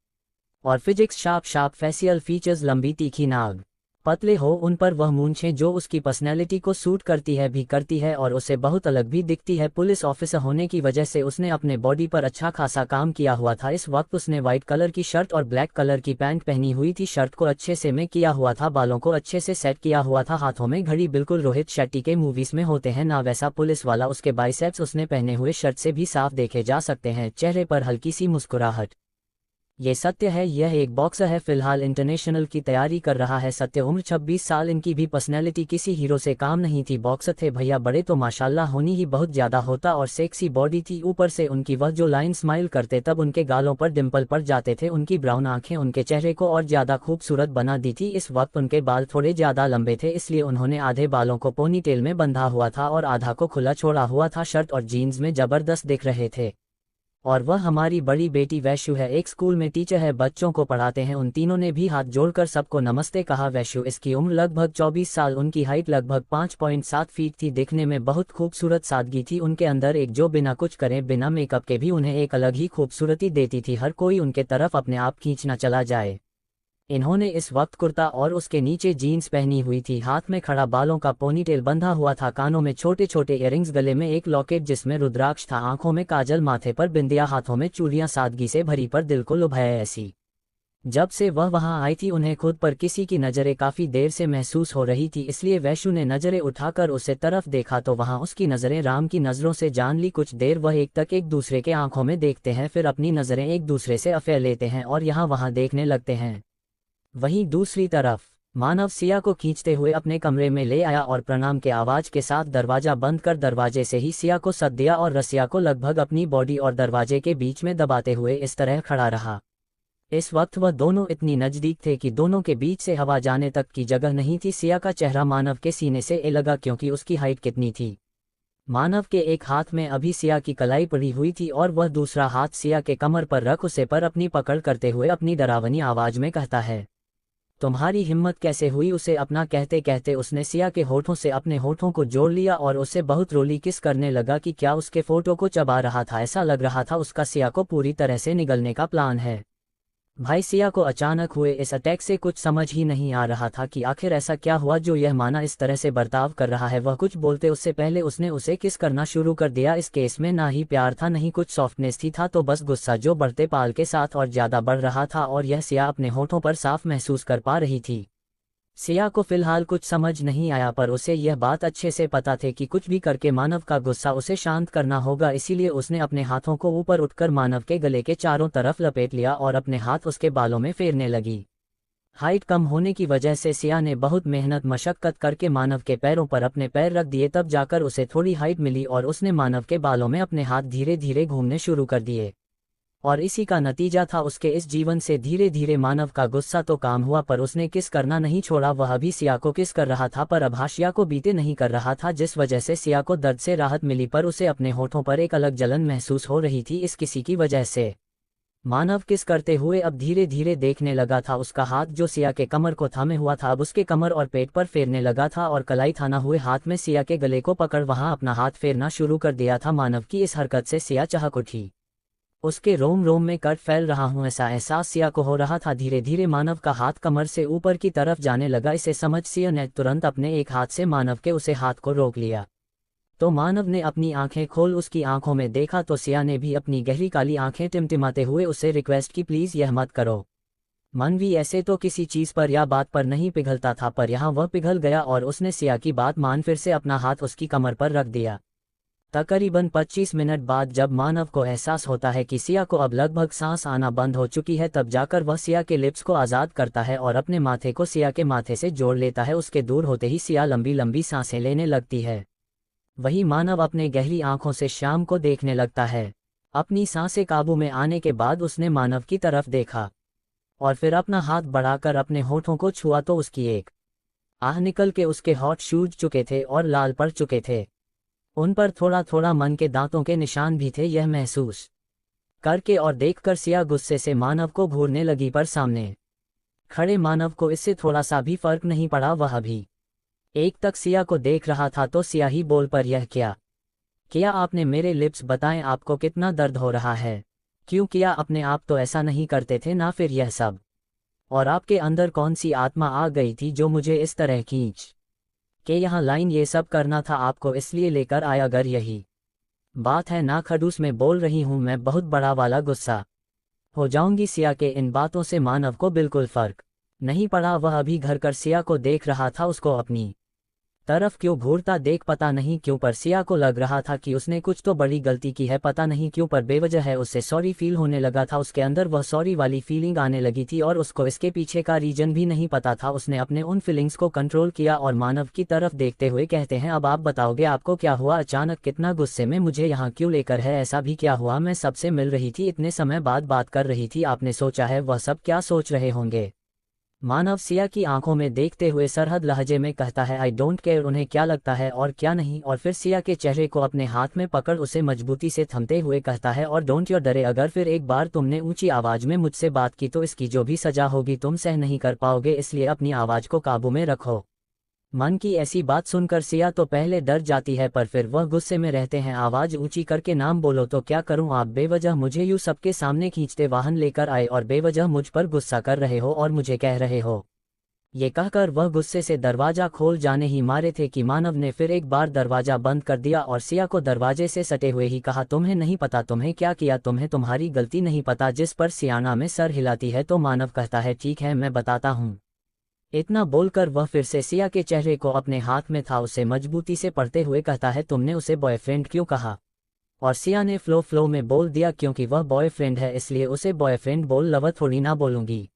और फिजिक्स, शार्प फेसियल फीचर्स, लंबी तीखी नाक, पतले हो उन पर वह मूंछें जो उसकी पर्सनैलिटी को सूट करती है और उसे बहुत अलग भी दिखती है। पुलिस ऑफिसर होने की वजह से उसने अपने बॉडी पर अच्छा खासा काम किया हुआ था। इस वक्त उसने व्हाइट कलर की शर्ट और ब्लैक कलर की पैंट पहनी हुई थी। शर्ट को अच्छे से में किया हुआ था, बालों को अच्छे से सेट किया हुआ था, हाथों में घड़ी बिल्कुल रोहित शेट्टी के मूवीज में होते हैं ना वैसा पुलिस वाला। उसके बाइसेप्स उसने पहने हुए शर्ट से भी साफ देखे जा सकते हैं। चेहरे पर हल्की सी मुस्कुराहट। ये सत्य है, यह एक बॉक्सर है, फिलहाल इंटरनेशनल की तैयारी कर रहा है। सत्य उम्र 26 साल, इनकी भी पर्सनैलिटी किसी हीरो से काम नहीं थी। बॉक्सर थे भैया बड़े तो माशाल्लाह होनी ही बहुत ज्यादा होता और सेक्सी बॉडी थी। ऊपर से उनकी वह जो लाइन स्माइल करते तब उनके गालों पर डिंपल पड़ जाते थे। उनकी ब्राउन आंखें उनके चेहरे को और ज्यादा खूबसूरत बना दी थी। इस वक्त उनके बाल थोड़े ज्यादा लंबे थे, इसलिए उन्होंने आधे बालों को पोनीटेल में बंधा हुआ था और आधा को खुला छोड़ा हुआ था। शर्ट और जीन्स में जबरदस्त दिख रहे थे। और वह हमारी बड़ी बेटी वैशु है, एक स्कूल में टीचर है, बच्चों को पढ़ाते हैं। उन तीनों ने भी हाथ जोड़कर सबको नमस्ते कहा। वैशु, इसकी उम्र लगभग 24 साल, उनकी हाइट लगभग 5.7 फीट थी, दिखने में बहुत खूबसूरत सादगी थी उनके अंदर एक, जो बिना कुछ करे, बिना मेकअप के भी उन्हें एक अलग ही खूबसूरती देती थी। हर कोई उनके तरफ अपने आप खींचना चला जाए। इन्होंने इस वक्त कुर्ता और उसके नीचे जीन्स पहनी हुई थी, हाथ में खड़ा, बालों का पोनीटेल बंधा हुआ था, कानों में छोटे छोटे इयररिंग्स, गले में एक लॉकेट जिसमें रुद्राक्ष था, आंखों में काजल, माथे पर बिंदिया, हाथों में चूड़ियां, सादगी से भरी पर दिल को लुभाए ऐसी। जब से वह वहां आई थी उन्हें खुद पर किसी की नज़रें काफ़ी देर से महसूस हो रही थी, इसलिए वैशु ने नज़रें उठाकर उसे तरफ देखा तो वहां उसकी नज़रें राम की नज़रों से जान ली। कुछ देर वह एक दूसरे के आंखों में देखते हैं, फिर अपनी नज़रें एक दूसरे से अफेयर लेते हैं और यहाँ वहां देखने लगते हैं। वहीं दूसरी तरफ मानव सिया को खींचते हुए अपने कमरे में ले आया और प्रणाम के आवाज के साथ दरवाजा बंद कर दरवाजे से ही सिया को सद दिया और रसिया को लगभग अपनी बॉडी और दरवाजे के बीच में दबाते हुए इस तरह खड़ा रहा। इस वक्त वह दोनों इतनी नजदीक थे कि दोनों के बीच से हवा जाने तक की जगह नहीं थी। सिया का चेहरा मानव के सीने से लगा क्योंकि उसकी हाइट कितनी थी। मानव के एक हाथ में अभी सिया की कलाई पड़ी हुई थी और वह दूसरा हाथ सिया के कमर पर रख उसे पर अपनी पकड़ करते हुए अपनी डरावनी आवाज में कहता है, तुम्हारी हिम्मत कैसे हुई? उसे अपना कहते कहते उसने सिया के होठों से अपने होठों को जोड़ लिया और उसे बहुत रोली किस करने लगा कि क्या उसके फोटो को चबा रहा था। ऐसा लग रहा था उसका सिया को पूरी तरह से निगलने का प्लान है। भाई सिया को अचानक हुए इस अटैक से कुछ समझ ही नहीं आ रहा था कि आखिर ऐसा क्या हुआ जो यह माना इस तरह से बर्ताव कर रहा है। वह कुछ बोलते उससे पहले उसने उसे किस करना शुरू कर दिया। इस केस में ना ही प्यार था नहीं कुछ सॉफ्टनेस थी, था तो बस गुस्सा जो बढ़ते पाल के साथ और ज्यादा बढ़ रहा था और यह सिया अपने होठों पर साफ महसूस कर पा रही थी। सिया को फिलहाल कुछ समझ नहीं आया पर उसे यह बात अच्छे से पता थी कि कुछ भी करके मानव का गुस्सा उसे शांत करना होगा, इसीलिए उसने अपने हाथों को ऊपर उठकर मानव के गले के चारों तरफ लपेट लिया और अपने हाथ उसके बालों में फेरने लगी। हाइट कम होने की वजह से सिया ने बहुत मेहनत मशक्कत करके मानव के पैरों पर अपने पैर रख दिए, तब जाकर उसे थोड़ी हाइट मिली और उसने मानव के बालों में अपने हाथ धीरे धीरे घूमने शुरू कर दिए। और इसी का नतीजा था उसके इस जीवन से धीरे धीरे मानव का गुस्सा तो काम हुआ पर उसने किस करना नहीं छोड़ा। वह भी सिया को किस कर रहा था पर अब हाशिया को बीते नहीं कर रहा था, जिस वजह से सिया को दर्द से राहत मिली पर उसे अपने होठों पर एक अलग जलन महसूस हो रही थी। इस किसी की वजह से मानव किस करते हुए अब धीरे धीरे देखने लगा था। उसका हाथ जो सिया के कमर को थामे हुआ था अब उसके कमर और पेट पर फेरने लगा था और कलाई थाना हुए हाथ में सिया के गले को पकड़ वहां अपना हाथ फेरना शुरू कर दिया था। मानव की इस हरकत से सिया चहक उठी। उसके रोम रोम में कट फैल रहा हूं ऐसा एहसास सिया को हो रहा था। धीरे धीरे मानव का हाथ कमर से ऊपर की तरफ जाने लगा। इसे समझ सिया ने तुरंत अपने एक हाथ से मानव के उसे हाथ को रोक लिया। तो मानव ने अपनी आंखें खोल उसकी आंखों में देखा तो सिया ने भी अपनी गहरी काली आंखें टिमटिमाते हुए उससे रिक्वेस्ट की, प्लीज यह मत करो। मन भी ऐसे तो किसी चीज पर या बात पर नहीं पिघलता था, पर यहाँ वह पिघल गया और उसने सिया की बात मान फिर से अपना हाथ उसकी कमर पर रख दिया। तकरीबन 25 मिनट बाद जब मानव को एहसास होता है कि सिया को अब लगभग सांस आना बंद हो चुकी है, तब जाकर वह सिया के लिप्स को आज़ाद करता है और अपने माथे को सिया के माथे से जोड़ लेता है। उसके दूर होते ही सिया लंबी लंबी सांसें लेने लगती है। वही मानव अपने गहरी आंखों से श्याम को देखने लगता है। अपनी सांसें काबू में आने के बाद उसने मानव की तरफ देखा और फिर अपना हाथ बढ़ाकर अपने होठों को छुआ तो उसकी एक आह निकल के उसके होठ सूज चुके थे और लाल पड़ चुके थे। उन पर थोड़ा थोड़ा मन के दांतों के निशान भी थे। यह महसूस करके और देखकर सिया गुस्से से मानव को घूरने लगी, पर सामने खड़े मानव को इससे थोड़ा सा भी फर्क नहीं पड़ा। वह भी एक तक सिया को देख रहा था। तो सिया ही बोल, पर यह क्या किया आपने मेरे लिप्स? बताएं आपको कितना दर्द हो रहा है? क्यों किया? अपने आप तो ऐसा नहीं करते थे ना, फिर यह सब? और आपके अंदर कौन सी आत्मा आ गई थी जो मुझे इस तरह खींच के यहाँ लाइन ये सब करना था आपको, इसलिए लेकर आया। अगर यही बात है ना, खड़ूस में बोल रही हूँ मैं, बहुत बड़ा वाला गुस्सा हो जाऊंगी। सिया के इन बातों से मानव को बिल्कुल फर्क नहीं पड़ा। वह अभी घर कर सिया को देख रहा था। उसको अपनी तरफ क्यों घूरता देख पता नहीं क्यों, पर सिया को लग रहा था कि उसने कुछ तो बड़ी गलती की है। पता नहीं क्यों पर बेवजह है उससे सॉरी फील होने लगा था। उसके अंदर वह सॉरी वाली फीलिंग आने लगी थी और उसको इसके पीछे का रीजन भी नहीं पता था। उसने अपने उन फीलिंग्स को कंट्रोल किया और मानव की तरफ देखते हुए कहते हैं, अब आप बताओगे आपको क्या हुआ? अचानक कितना गुस्से में मुझे यहाँ क्यों लेकर है? ऐसा भी क्या हुआ? मैं सबसे मिल रही थी, इतने समय बाद बात कर रही थी। आपने सोचा है वह सब क्या सोच रहे होंगे? मानव सिया की आंखों में देखते हुए सरहद लहजे में कहता है, आई डोंट केयर उन्हें क्या लगता है और क्या नहीं। और फिर सिया के चेहरे को अपने हाथ में पकड़ उसे मजबूती से थमते हुए कहता है, और डोंट यू डरे, अगर फिर एक बार तुमने ऊंची आवाज में मुझसे बात की तो इसकी जो भी सजा होगी तुम सह नहीं कर पाओगे, इसलिए अपनी आवाज को काबू में रखो। मन की ऐसी बात सुनकर सिया तो पहले डर जाती है, पर फिर वह गुस्से में रहते हैं। आवाज ऊंची करके नाम बोलो तो क्या करूं? आप बेवजह मुझे यूं सबके सामने खींचते वाहन लेकर आए और बेवजह मुझ पर गुस्सा कर रहे हो और मुझे कह रहे हो। ये कहकर वह गुस्से से दरवाजा खोल जाने ही मारे थे कि मानव ने फिर एक बार दरवाजा बंद कर दिया और सिया को दरवाजे से सटे हुए ही कहा, तुम्हें नहीं पता तुम्हें क्या किया? तुम्हें तुम्हारी गलती नहीं पता? जिस पर सियाना में सर हिलाती है तो मानव कहता है, ठीक है मैं बताता हूँ। इतना बोलकर वह फिर से सिया के चेहरे को अपने हाथ में था उसे मजबूती से पढ़ते हुए कहता है, तुमने उसे बॉयफ्रेंड क्यों कहा? और सिया ने फ्लो में बोल दिया, क्योंकि वह बॉयफ्रेंड है इसलिए उसे बॉयफ्रेंड बोल, लवर थोड़ी ना बोलूंगी।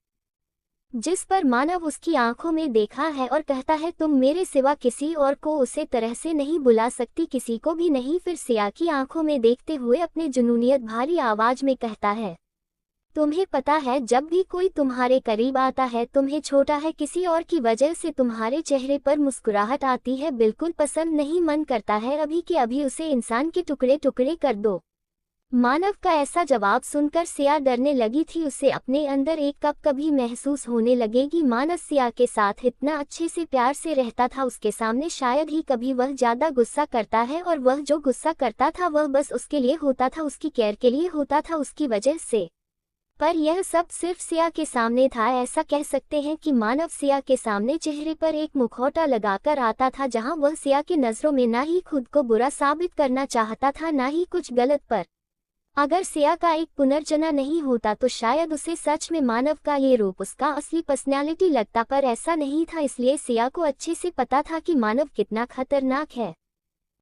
जिस पर मानव उसकी आंखों में देखा है और कहता है, तुम मेरे सिवा किसी और को उसे तरह से नहीं बुला सकती, किसी को भी नहीं। फिर सिया की आंखों में देखते हुए अपने जुनूनियत भारी आवाज में कहता है, तुम्हें पता है जब भी कोई तुम्हारे करीब आता है तुम्हें छोटा है, किसी और की वजह से तुम्हारे चेहरे पर मुस्कुराहट आती है, बिल्कुल पसंद नहीं, मन करता है अभी के अभी उसे इंसान के टुकड़े टुकड़े कर दो। मानव का ऐसा जवाब सुनकर सिया डरने लगी थी। उसे अपने अंदर एक कब कभी महसूस होने लगेगी। मानव सिया के साथ इतना अच्छे से प्यार से रहता था, उसके सामने शायद ही कभी वह ज्यादा गुस्सा करता है, और वह जो गुस्सा करता था वह बस उसके लिए होता था, उसकी केयर के लिए होता था, उसकी वजह से। पर यह सब सिर्फ सिया के सामने था। ऐसा कह सकते हैं कि मानव सिया के सामने चेहरे पर एक मुखौटा लगाकर आता था, जहां वह सिया की नजरों में ना ही खुद को बुरा साबित करना चाहता था ना ही कुछ गलत। पर अगर सिया का एक पुनर्जना नहीं होता तो शायद उसे सच में मानव का ये रूप उसका असली पर्सनैलिटी लगता, पर ऐसा नहीं था। इसलिए सिया को अच्छे से पता था कि मानव कितना खतरनाक है।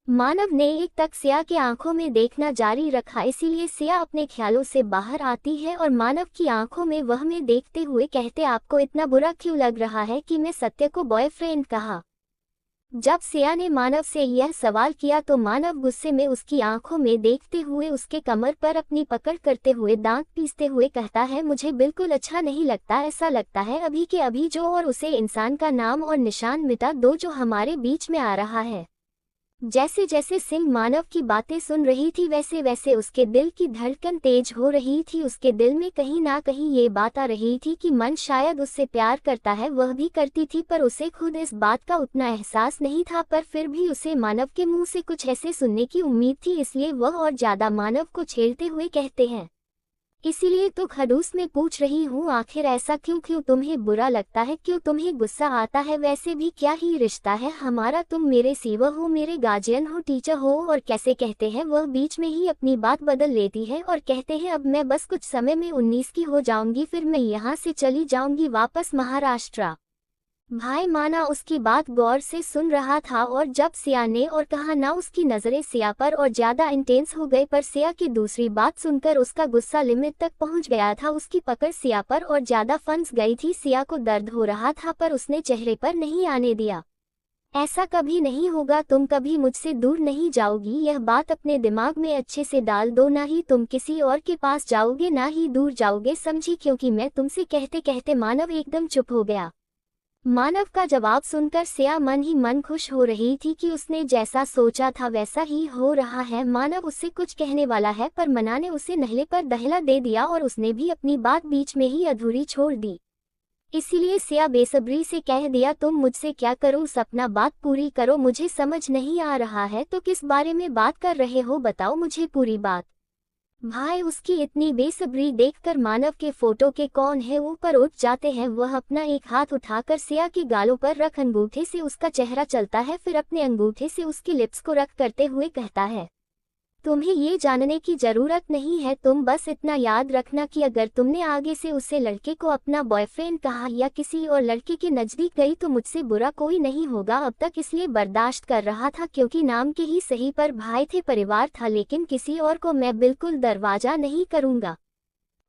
मानव ने एक तक सिया के आंखों में देखना जारी रखा, इसीलिए सिया अपने ख्यालों से बाहर आती है और मानव की आंखों में वह में देखते हुए कहते, आपको इतना बुरा क्यों लग रहा है कि मैं सत्य को बॉयफ्रेंड कहा? जब सिया ने मानव से यह सवाल किया तो मानव गुस्से में उसकी आंखों में देखते हुए उसके कमर पर अपनी पकड़ करते हुए दांत पीसते हुए कहता है, मुझे बिल्कुल अच्छा नहीं लगता। ऐसा लगता है अभी के अभी जो और उसे इंसान का नाम और निशान मिटा दो जो हमारे बीच में आ रहा है। जैसे जैसे सिंह मानव की बातें सुन रही थी वैसे वैसे उसके दिल की धड़कन तेज हो रही थी। उसके दिल में कहीं ना कहीं ये बात आ रही थी कि मन शायद उससे प्यार करता है, वह भी करती थी, पर उसे खुद इस बात का उतना एहसास नहीं था। पर फिर भी उसे मानव के मुंह से कुछ ऐसे सुनने की उम्मीद थी, इसलिए वह और ज्यादा मानव को छेड़ते हुए कहते हैं, इसीलिए तो खड़ूस में पूछ रही हूँ, आखिर ऐसा क्यों? क्यों तुम्हें बुरा लगता है? क्यों तुम्हें गुस्सा आता है? वैसे भी क्या ही रिश्ता है हमारा? तुम मेरे सीवा हो, मेरे गार्जियन हो, टीचर हो। और कैसे कहते हैं, वह बीच में ही अपनी बात बदल लेती है और कहते हैं अब मैं बस कुछ समय में 19 की हो जाऊंगी, फिर मैं यहाँ से चली जाऊंगी वापस महाराष्ट्र। भाई माना उसकी बात गौर से सुन रहा था और जब सिया ने और कहा ना, उसकी नजरें सिया पर और ज्यादा इंटेंस हो गई। पर सिया की दूसरी बात सुनकर उसका गुस्सा लिमिट तक पहुंच गया था। उसकी पकड़ सिया पर और ज्यादा फंस गई थी। सिया को दर्द हो रहा था पर उसने चेहरे पर नहीं आने दिया। ऐसा कभी नहीं होगा, तुम कभी मुझसे दूर नहीं जाओगी, यह बात अपने दिमाग में अच्छे से डाल दो। ना ही तुम किसी और के पास जाओगे ना ही दूर जाओगे, समझी? क्योंकि मैं तुमसे कहते कहते मानव एकदम चुप हो गया। मानव का जवाब सुनकर सिया मन ही मन खुश हो रही थी कि उसने जैसा सोचा था वैसा ही हो रहा है। मानव उससे कुछ कहने वाला है पर मना ने उसे नहले पर दहला दे दिया और उसने भी अपनी बात बीच में ही अधूरी छोड़ दी। इसीलिए सिया बेसब्री से कह दिया, तुम मुझसे क्या करो? सपना, बात पूरी करो, मुझे समझ नहीं आ रहा है तो किस बारे में बात कर रहे हो, बताओ मुझे पूरी बात। भाई उसकी इतनी बेसब्री देखकर मानव के फोटो के कौन है ऊपर उठ जाते हैं। वह अपना एक हाथ उठाकर सिया की गालों पर रख अंगूठे से उसका चेहरा चलता है, फिर अपने अंगूठे से उसकी लिप्स को रख करते हुए कहता है, तुम्हें ये जानने की जरूरत नहीं है, तुम बस इतना याद रखना कि अगर तुमने आगे से उसे लड़के को अपना बॉयफ्रेंड कहा या किसी और लड़के के नजदीक गई तो मुझसे बुरा कोई नहीं होगा। अब तक इसलिए बर्दाश्त कर रहा था क्योंकि नाम के ही सही पर भाई थे, परिवार था, लेकिन किसी और को मैं बिल्कुल दरवाजा नहीं करूंगा।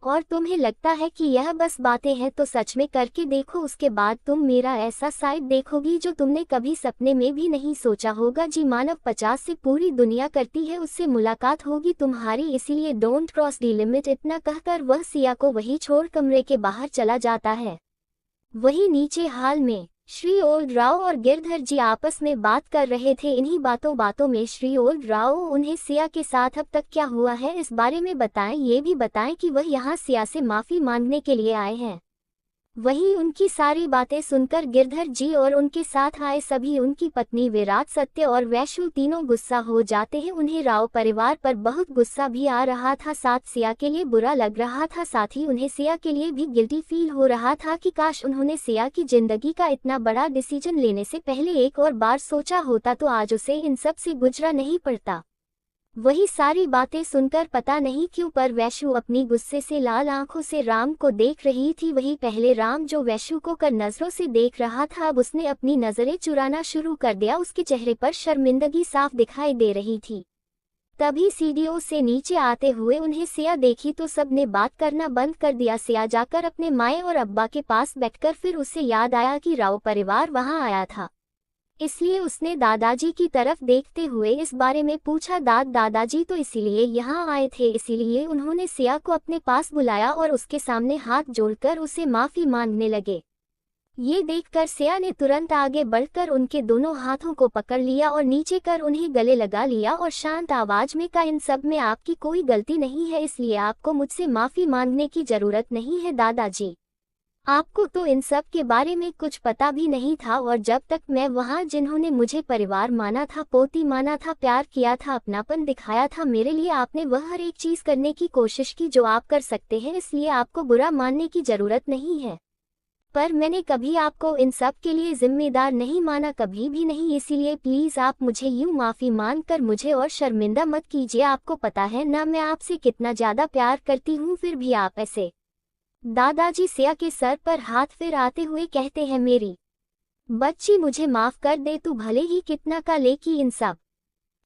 और तुम्हें लगता है कि यह बस बातें हैं तो सच में करके देखो, उसके बाद तुम मेरा ऐसा साइड देखोगी जो तुमने कभी सपने में भी नहीं सोचा होगा। जी मानव 50 से पूरी दुनिया करती है, उससे मुलाकात होगी तुम्हारी, इसीलिए डोंट क्रॉस द लिमिट। इतना कहकर वह सिया को वही छोड़ कमरे के बाहर चला जाता है। वही नीचे हाल में श्री ओल्ड राव और गिरधर जी आपस में बात कर रहे थे। इन्हीं बातों में श्री ओल्ड राव उन्हें सिया के साथ अब तक क्या हुआ है इस बारे में बताएं। ये भी बताएं कि वह यहाँ सिया से माफी मांगने के लिए आए हैं। वहीं उनकी सारी बातें सुनकर गिरधर जी और उनके साथ आए सभी, उनकी पत्नी विराट, सत्य और वैशु तीनों गुस्सा हो जाते हैं। उन्हें राव परिवार पर बहुत गुस्सा भी आ रहा था, साथ सिया के लिए बुरा लग रहा था, साथ ही उन्हें सिया के लिए भी गिल्टी फील हो रहा था कि काश उन्होंने सिया की जिंदगी का इतना बड़ा डिसीजन लेने से पहले एक और बार सोचा होता तो आज उसे इन सब से गुजरा नहीं पड़ता। वही सारी बातें सुनकर पता नहीं क्यों पर वैशु अपनी गुस्से से लाल आंखों से राम को देख रही थी। वही पहले राम जो वैशु को कर नजरों से देख रहा था, अब उसने अपनी नजरें चुराना शुरू कर दिया। उसके चेहरे पर शर्मिंदगी साफ दिखाई दे रही थी। तभी सीढ़ियों से नीचे आते हुए उन्हें सिया देखी तो सबने बात करना बंद कर दिया। सिया जाकर अपने माए और अब्बा के पास बैठकर फिर उसे याद आया कि राव परिवार वहां आया था, इसलिए उसने दादाजी की तरफ देखते हुए इस बारे में पूछा। दादाजी तो इसीलिए यहाँ आए थे। इसीलिए उन्होंने सिया को अपने पास बुलाया और उसके सामने हाथ जोड़कर उसे माफी मांगने लगे। ये देखकर सिया ने तुरंत आगे बढ़कर उनके दोनों हाथों को पकड़ लिया और नीचे कर उन्हें गले लगा लिया और शांत आवाज में कहा, इन सब में आपकी कोई गलती नहीं है, इसलिए आपको मुझसे माफी मांगने की जरूरत नहीं है दादाजी। आपको तो इन सब के बारे में कुछ पता भी नहीं था, और जब तक मैं वहाँ जिन्होंने मुझे परिवार माना था, पोती माना था, प्यार किया था, अपनापन दिखाया था मेरे लिए, आपने वह हर एक चीज करने की कोशिश की जो आप कर सकते हैं, इसलिए आपको बुरा मानने की जरूरत नहीं है। पर मैंने कभी आपको इन सब के लिए जिम्मेदार नहीं माना, कभी भी नहीं, इसीलिए प्लीज आप मुझे यूं माफी मांग कर मुझे और शर्मिंदा मत कीजिए। आपको पता है ना मैं आपसे कितना ज्यादा प्यार करती हूँ, फिर भी आप ऐसे। दादाजी सिया के सर पर हाथ फिर आते हुए कहते हैं, मेरी बच्ची मुझे माफ कर दे, तू भले ही कितना का ले कि इन सब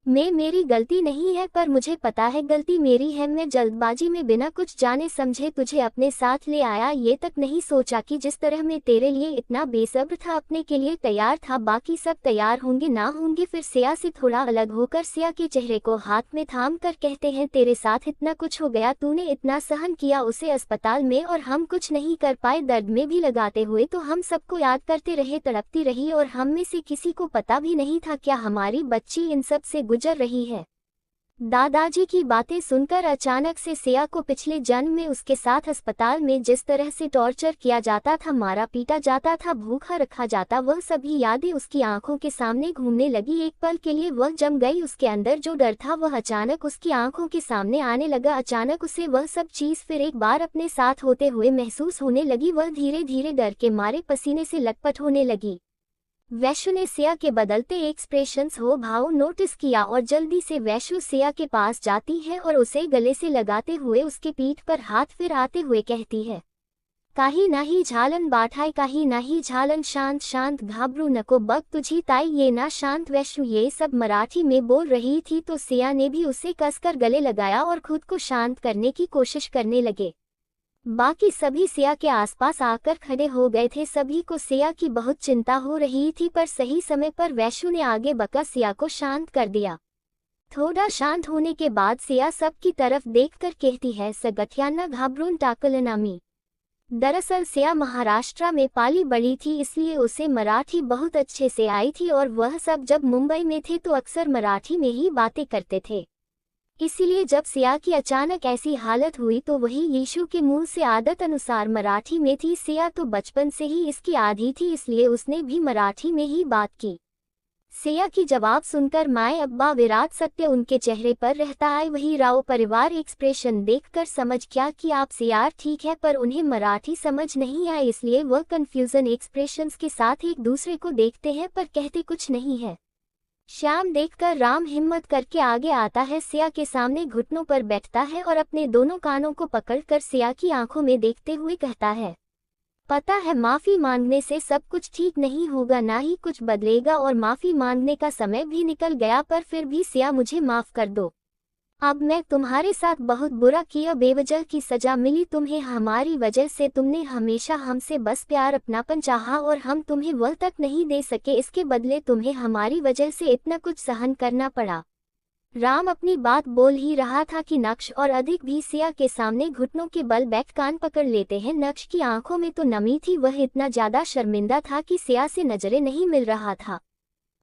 में मेरी गलती नहीं है, पर मुझे पता है गलती मेरी है। मैं जल्दबाजी में बिना कुछ जाने समझे तुझे अपने साथ ले आया, ये तक नहीं सोचा कि जिस तरह मैं तेरे लिए इतना बेसब्र था, अपने के लिए तैयार था, बाकी सब तैयार होंगे ना होंगे। फिर सिया से थोड़ा अलग होकर सिया के चेहरे को हाथ में थाम कर कहते हैं, तेरे साथ इतना कुछ हो गया, तूने इतना सहन किया उसे अस्पताल में, और हम कुछ नहीं कर पाए, दर्द में भी लगाते हुए तो हम सबको याद करते रहे, तड़पती रही, और हम में से किसी को पता भी नहीं था क्या हमारी बच्ची इन सब से गुजर रही है। दादाजी की बातें सुनकर अचानक से सिया को पिछले जन्म में उसके साथ अस्पताल में जिस तरह से टॉर्चर किया जाता था, मारा पीटा जाता था, भूखा रखा जाता, वह सभी यादें उसकी आंखों के सामने घूमने लगी। एक पल के लिए वह जम गई। उसके अंदर जो डर था वह अचानक उसकी आंखों के सामने आने लगा। अचानक उसे वह सब चीज फिर एक बार अपने साथ होते हुए महसूस होने लगी। वह धीरे धीरे डर के मारे पसीने से लटपट होने लगी। वैशु ने सिया के बदलते एक्सप्रेशंस हो भाव नोटिस किया और जल्दी से वैशु सिया के पास जाती है और उसे गले से लगाते हुए उसके पीठ पर हाथ फिराते हुए कहती है, काही नाही झालन बाठाई, काही नाही झालन, शांत शांत, घाबरू नको बघ तुझी ताई ये ना शांत। वैशु ये सब मराठी में बोल रही थी तो सिया ने भी उसे कसकर गले लगाया और खुद को शांत करने की कोशिश करने लगे। बाकी सभी सिया के आसपास आकर खड़े हो गए थे। सभी को सिया की बहुत चिंता हो रही थी, पर सही समय पर वैशु ने आगे बका सिया को शांत कर दिया। थोड़ा शांत होने के बाद सिया सबकी तरफ देखकर कहती है, सगठ्यांना घाबरून टाकलं आम्ही। दरअसल सिया महाराष्ट्र में पाली बड़ी थी, इसलिए उसे मराठी बहुत अच्छे से आई थी और वह सब जब मुंबई में थे तो अक्सर मराठी में ही बातें करते थे। इसीलिए जब सिया की अचानक ऐसी हालत हुई तो वही यीशु के मुंह से आदत अनुसार मराठी में थी। सिया तो बचपन से ही इसकी आदी थी, इसलिए उसने भी मराठी में ही बात की। सिया की जवाब सुनकर माए अब्बा विराट सत्य उनके चेहरे पर रहता है। वही राव परिवार एक्सप्रेशन देखकर समझ गया कि आप सियार ठीक है, पर उन्हें मराठी समझ नहीं आए, इसलिए वह कंफ्यूजन एक्सप्रेशंस के साथ एक दूसरे को देखते हैं पर कहते कुछ नहीं है। श्याम देखकर राम हिम्मत करके आगे आता है, सिया के सामने घुटनों पर बैठता है और अपने दोनों कानों को पकड़कर सिया की आंखों में देखते हुए कहता है, पता है माफी मांगने से सब कुछ ठीक नहीं होगा, ना ही कुछ बदलेगा और माफी मांगने का समय भी निकल गया, पर फिर भी सिया मुझे माफ कर दो। अब मैं तुम्हारे साथ बहुत बुरा किया, बेवजह की सजा मिली तुम्हें हमारी वजह से। तुमने हमेशा हमसे बस प्यार अपनापन चाहा और हम तुम्हें वह तक नहीं दे सके, इसके बदले तुम्हें हमारी वजह से इतना कुछ सहन करना पड़ा। राम अपनी बात बोल ही रहा था कि नक्श और अधिक भी सिया के सामने घुटनों के बल बैठ कान पकड़ लेते हैं। नक्श की आंखों में तो नमी थी, वह इतना ज्यादा शर्मिंदा था कि सिया से नजरें नहीं मिल रहा था।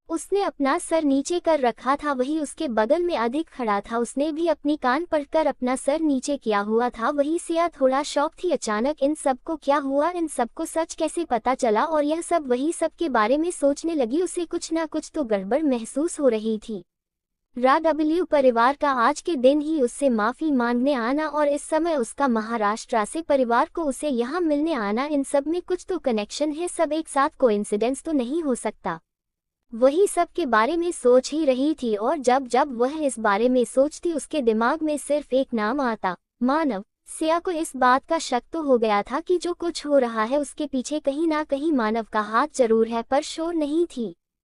उसने अपना सर नीचे कर रखा था, वही उसके बगल में अधिक खड़ा था, उसने भी अपनी कान पकड़कर अपना सर नीचे किया हुआ था। वही सिया थोड़ा शॉक थी, अचानक इन सबको क्या हुआ, इन सबको सच कैसे पता चला, और यह सब वही सब के बारे में सोचने लगी। उसे कुछ ना कुछ तो गड़बड़ महसूस हो रही थी। राडब्ल्यू परिवार का आज के दिन ही उससे माफी मांगने आना और इस समय उसका महाराष्ट्र से परिवार को उसे यहाँ मिलने आना, इन सब में कुछ तो कनेक्शन है, सब एक साथ कोइंसिडेंस तो नहीं हो सकता। वही सब के बारे में सोच ही रही थी और जब जब वह इस बारे में सोचती उसके दिमाग में सिर्फ एक नाम आता, मानव। सिया को इस बात का शक तो हो गया था कि जो कुछ हो रहा है उसके पीछे कहीं ना कहीं मानव का हाथ जरूर है, पर शोर नहीं थी।